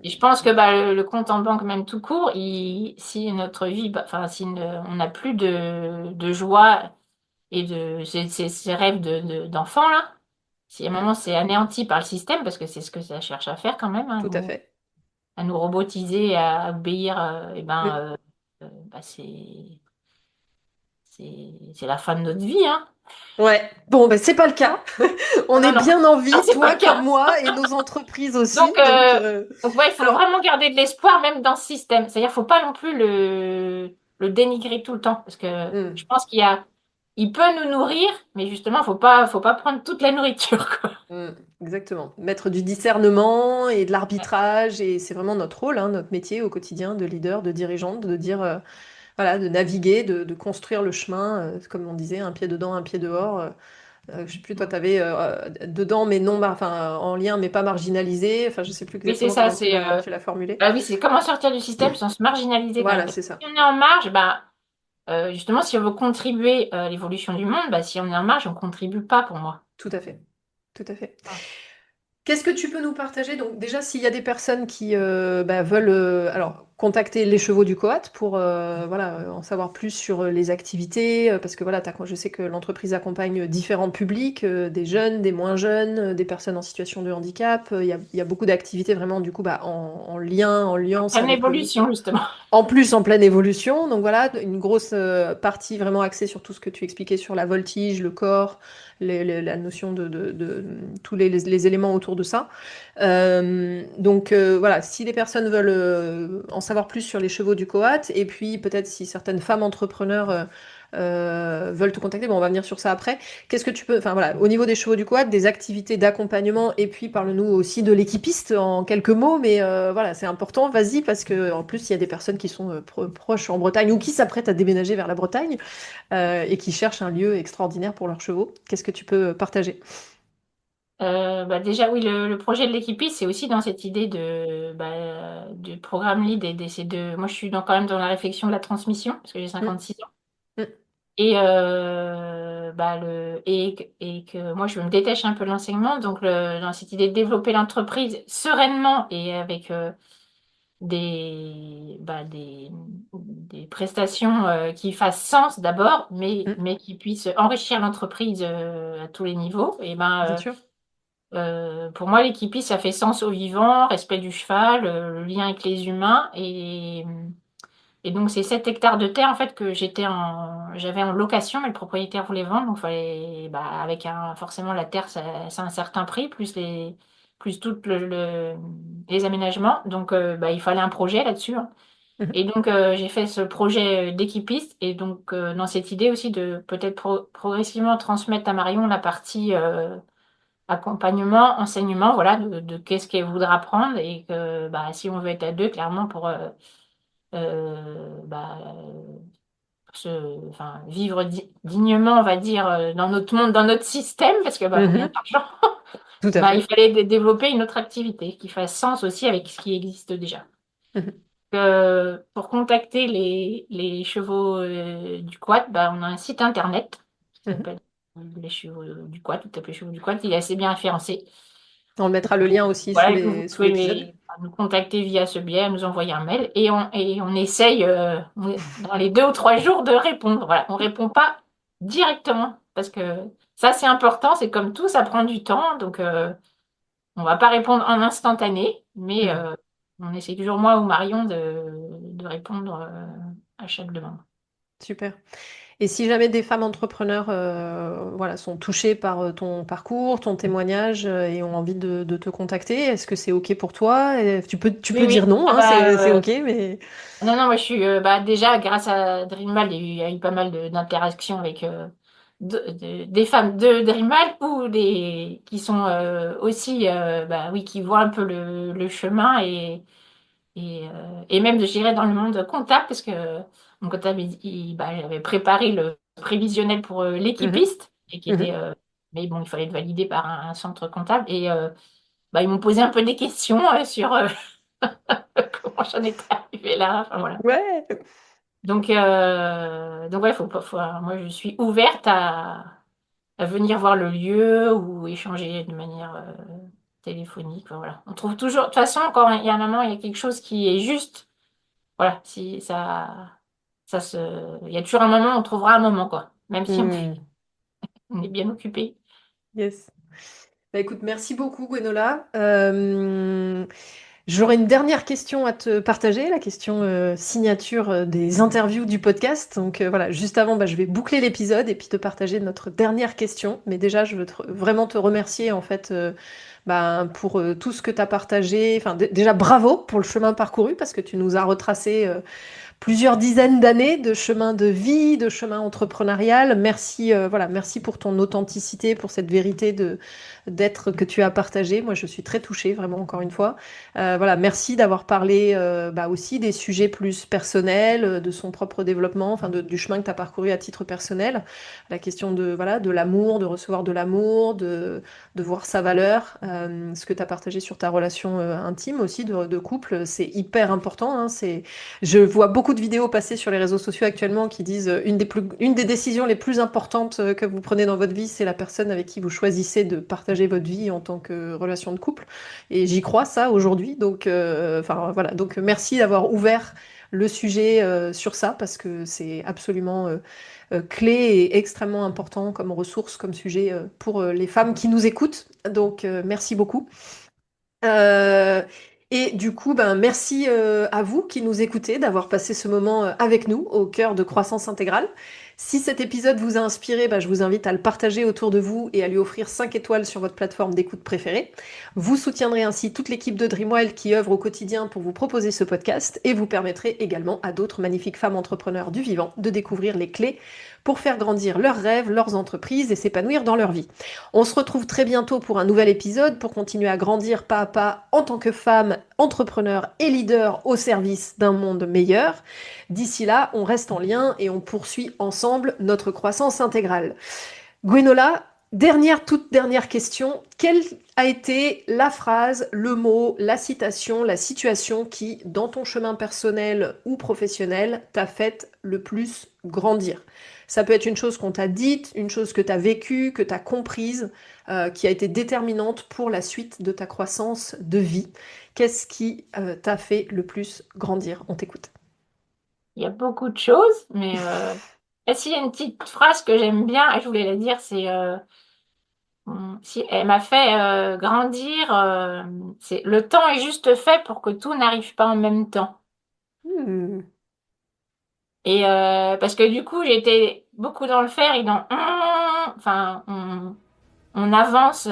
Speaker 2: Et je pense que bah, le compte en banque, même tout court, si notre vie, bah, enfin, si on n'a plus de joie et de ces rêves d'enfant, là, si à un moment c'est anéanti par le système, parce que c'est ce que ça cherche à faire quand même,
Speaker 1: tout à fait.
Speaker 2: à nous robotiser, à obéir, et
Speaker 1: Mm.
Speaker 2: ben, bah, c'est la fin de notre vie, hein.
Speaker 1: Ouais, bon, ben, c'est pas le cas.
Speaker 2: Non,
Speaker 1: On est
Speaker 2: non, non,
Speaker 1: bien en
Speaker 2: non,
Speaker 1: vie,
Speaker 2: c'est pas
Speaker 1: toi
Speaker 2: le
Speaker 1: comme
Speaker 2: cas.
Speaker 1: moi, et nos entreprises aussi.
Speaker 2: Donc, ouais, il faut
Speaker 1: Alors,
Speaker 2: vraiment garder de l'espoir même dans ce système. C'est-à-dire, faut pas non plus le dénigrer tout le temps, parce que je
Speaker 1: mm,
Speaker 2: pense il peut nous nourrir, mais justement, faut pas prendre toute la nourriture, quoi.
Speaker 1: mm, exactement. Mettre du discernement et de l'arbitrage, et c'est vraiment notre rôle, hein, notre métier au quotidien de leader, de dirigeante, de dire, voilà, de naviguer, de construire le chemin, comme on disait, un pied dedans, un pied dehors. Je sais plus, toi, tu avais dedans, mais non, enfin, en lien, mais pas marginalisé. Enfin, je sais plus
Speaker 2: Oui, c'est
Speaker 1: exactement
Speaker 2: ça.
Speaker 1: comment tu l'as formulé.
Speaker 2: Bah oui, c'est comment sortir du système sans se marginaliser quand même.
Speaker 1: Voilà,
Speaker 2: Parce que
Speaker 1: c'est ça.
Speaker 2: si on est en marge, bah, justement, si on veut contribuer à l'évolution du monde, bah, si on est en marge, on contribue pas pour moi.
Speaker 1: Tout à fait. Tout à fait.
Speaker 2: Ah.
Speaker 1: Qu'est-ce que tu peux nous partager? Donc déjà, s'il y a des personnes qui veulent alors contacter les chevaux du Coat pour voilà, en savoir plus sur les activités, parce que voilà, je sais que l'entreprise accompagne différents publics, des jeunes, des moins jeunes, des personnes en situation de handicap. Il y a beaucoup d'activités vraiment du coup bah, en lien, en liance
Speaker 2: Pleine
Speaker 1: avec
Speaker 2: évolution, justement.
Speaker 1: en plus, en pleine évolution, donc voilà, une grosse partie vraiment axée sur tout ce que tu expliquais sur la voltige, le corps, la notion de tous les éléments autour de ça. Donc voilà, si les personnes veulent en savoir plus sur les chevaux du Coat, et puis peut-être si certaines femmes entrepreneurs veulent te contacter, bon, on va venir sur ça après. Qu'est-ce que tu peux, enfin voilà, au niveau des chevaux du Coat, des activités d'accompagnement, et puis parle-nous aussi de l'équipiste en quelques mots, mais voilà, c'est important, vas-y, parce que en plus il y a des personnes qui sont proches en Bretagne ou qui s'apprêtent à déménager vers la Bretagne et qui cherchent un lieu extraordinaire pour leurs chevaux. Qu'est-ce que tu peux partager?
Speaker 2: Bah déjà, oui, le projet de l'équipiste, c'est aussi dans cette idée du programme lead et d'essayer de. Moi, je suis quand même dans la réflexion de la transmission, parce que j'ai
Speaker 1: Mm,
Speaker 2: 56 ans.
Speaker 1: mm,
Speaker 2: Et, et que moi, je me détache un peu de l'enseignement. Donc, dans cette idée de développer l'entreprise sereinement et avec des prestations qui fassent sens d'abord,
Speaker 1: mm,
Speaker 2: mais qui puissent enrichir l'entreprise à tous les niveaux, et
Speaker 1: bien
Speaker 2: ben.
Speaker 1: sûr.
Speaker 2: Pour moi, l'équipisme, ça fait sens au vivant, respect du cheval, le lien avec les humains. Et donc, c'est 7 hectares de terre, en fait, que j'avais en location, mais le propriétaire voulait vendre. Donc, fallait, bah, forcément, la terre, c'est un certain prix, plus tout les aménagements. Donc, bah, il fallait un projet là-dessus, hein.
Speaker 1: Mhm,
Speaker 2: Et donc, j'ai fait ce projet d'équipiste. Et donc, dans cette idée aussi de peut-être progressivement transmettre à Marion la partie, accompagnement, enseignement, voilà, de qu'est-ce qu'elle voudra apprendre et que bah, si on veut être à deux, clairement, pour bah, enfin, vivre dignement, on va dire, dans notre monde, dans notre système, parce que bah, faut bien de
Speaker 1: mhm,
Speaker 2: l'argent,
Speaker 1: tout à
Speaker 2: bah, il
Speaker 1: fait.
Speaker 2: fallait développer une autre activité qui fasse sens aussi avec ce qui existe déjà.
Speaker 1: Mhm,
Speaker 2: Pour contacter les chevaux du quad, bah, on a un site internet qui
Speaker 1: mhm.
Speaker 2: s'appelle les chevaux du quad, tout à fait les chevaux du quad, il est assez bien référencé.
Speaker 1: On mettra le lien aussi
Speaker 2: Voilà, vous
Speaker 1: sous
Speaker 2: pouvez
Speaker 1: l'épisode.
Speaker 2: nous contacter via ce biais, nous envoyer un mail et on essaye dans les 2 ou 3 jours de répondre. Voilà, on répond pas directement parce que ça c'est important, c'est comme tout, ça prend du temps, donc on va pas répondre en instantané, mais
Speaker 1: Mhm,
Speaker 2: on essaie toujours moi ou Marion de répondre à chaque demande.
Speaker 1: super. Et si jamais des femmes entrepreneurs voilà, sont touchées par ton parcours, ton témoignage et ont envie de te contacter, est-ce que c'est OK pour toi? Et tu
Speaker 2: Oui,
Speaker 1: peux dire
Speaker 2: oui.
Speaker 1: non,
Speaker 2: Ah
Speaker 1: hein, c'est
Speaker 2: bah,
Speaker 1: OK, mais...
Speaker 2: non, non, moi je suis bah, déjà grâce à Dreamworld, il y a eu pas mal d'interactions avec des femmes de Dreamworld ou des qui sont aussi bah oui qui voient un peu le chemin et même je dirais dans le monde comptable parce que mon comptable bah, il avait préparé le prévisionnel pour
Speaker 1: Mhm,
Speaker 2: l'équipiste et qui était
Speaker 1: mhm.
Speaker 2: mais bon il fallait être validé par un centre comptable et bah, ils m'ont posé un peu des questions sur comment j'en étais arrivée là. Enfin, voilà.
Speaker 1: Ouais.
Speaker 2: Donc ouais, moi je suis ouverte à venir voir le lieu ou échanger de manière téléphonique. Enfin, voilà. On trouve toujours, de toute façon, quand il y a un moment, il y a quelque chose qui est juste. Voilà, si il y a toujours un moment, on trouvera un moment, quoi. Même si
Speaker 1: Hmm,
Speaker 2: on est bien occupé.
Speaker 1: yes. Bah, écoute, merci beaucoup, Gwenola. J'aurais une dernière question à te partager, la question signature des interviews du podcast. Donc voilà, juste avant, bah, je vais boucler l'épisode et puis te partager notre dernière question. Mais déjà, je veux vraiment te remercier en fait bah, pour tout ce que tu as partagé. Enfin, déjà, bravo pour le chemin parcouru parce que tu nous as retracé plusieurs dizaines d'années de chemin de vie, de chemin entrepreneurial. Merci, voilà, merci pour ton authenticité, pour cette vérité d'être que tu as partagée. Moi, je suis très touchée, vraiment, encore une fois. Voilà, merci d'avoir parlé bah, aussi des sujets plus personnels, de son propre développement, enfin du chemin que tu as parcouru à titre personnel. La question de voilà, de l'amour, de recevoir de l'amour, de voir sa valeur. Ce que tu as partagé sur ta relation intime aussi de couple, c'est hyper important. Hein, je vois beaucoup de vidéos passer sur les réseaux sociaux actuellement qui disent une des décisions les plus importantes que vous prenez dans votre vie, c'est la personne avec qui vous choisissez de partager votre vie en tant que relation de couple. Et j'y crois ça aujourd'hui. Donc, enfin voilà. Donc, merci d'avoir ouvert le sujet sur ça parce que c'est absolument clé et extrêmement important comme ressource, comme sujet pour les femmes qui nous écoutent. Donc, merci beaucoup. Euh, et du coup, ben, merci à vous qui nous écoutez d'avoir passé ce moment avec nous au cœur de Croissance Intégrale. Si cet épisode vous a inspiré, ben, je vous invite à le partager autour de vous et à lui offrir 5 étoiles sur votre plateforme d'écoute préférée. Vous soutiendrez ainsi toute l'équipe de Dreamwild qui œuvre au quotidien pour vous proposer ce podcast et vous permettrez également à d'autres magnifiques femmes entrepreneurs du vivant de découvrir les clés pour faire grandir leurs rêves, leurs entreprises et s'épanouir dans leur vie. On se retrouve très bientôt pour un nouvel épisode pour continuer à grandir pas à pas en tant que femme, entrepreneur et leader au service d'un monde meilleur. D'ici là, on reste en lien et on poursuit ensemble notre croissance intégrale. Gwenola, toute dernière question. Quelle a été la phrase, le mot, la citation, la situation qui, dans ton chemin personnel ou professionnel, t'a fait le plus grandir? Ça peut être une chose qu'on t'a dite, une chose que tu as vécue, que tu as comprise, qui a été déterminante pour la suite de ta croissance de vie. Qu'est-ce qui t'a fait le plus grandir? On t'écoute.
Speaker 2: Il y a beaucoup de choses, mais s'il y a une petite phrase que j'aime bien, et je voulais la dire, c'est si elle m'a fait grandir, c'est le temps est juste fait pour que tout n'arrive pas en même temps.
Speaker 1: Hmm.
Speaker 2: Et parce que du coup, j'étais beaucoup dans le faire et dans enfin, on avance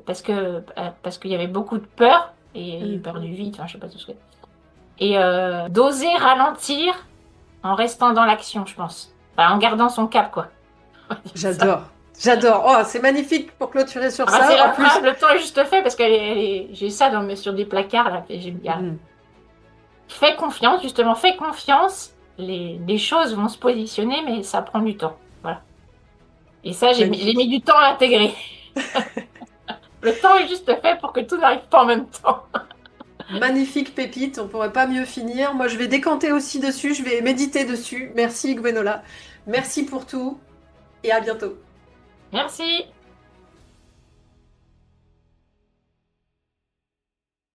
Speaker 2: parce qu'il y avait beaucoup de peur et peur
Speaker 1: Mhm.
Speaker 2: du vide, enfin, je sais pas tout ce que. Et d'oser ralentir en restant dans l'action, je pense. Enfin, en gardant son cap, quoi. On va dire ça.
Speaker 1: J'adore. J'adore. Oh, c'est magnifique pour clôturer sur
Speaker 2: Enfin, c'est
Speaker 1: ça. En
Speaker 2: la phrase,
Speaker 1: plus,
Speaker 2: le temps est juste fait parce que j'ai ça sur des placards là. Et
Speaker 1: mhm.
Speaker 2: fais confiance, justement, fais confiance. Les choses vont se positionner, mais ça prend du temps. Voilà. Et ça, j'ai mis
Speaker 1: Magnifique.
Speaker 2: du temps à intégrer. Le temps est juste fait pour que tout n'arrive pas en même temps.
Speaker 1: Magnifique pépite, on pourrait pas mieux finir. Moi, je vais décanter aussi dessus, je vais méditer dessus. Merci, Gwenola. Merci pour tout et à bientôt.
Speaker 2: Merci.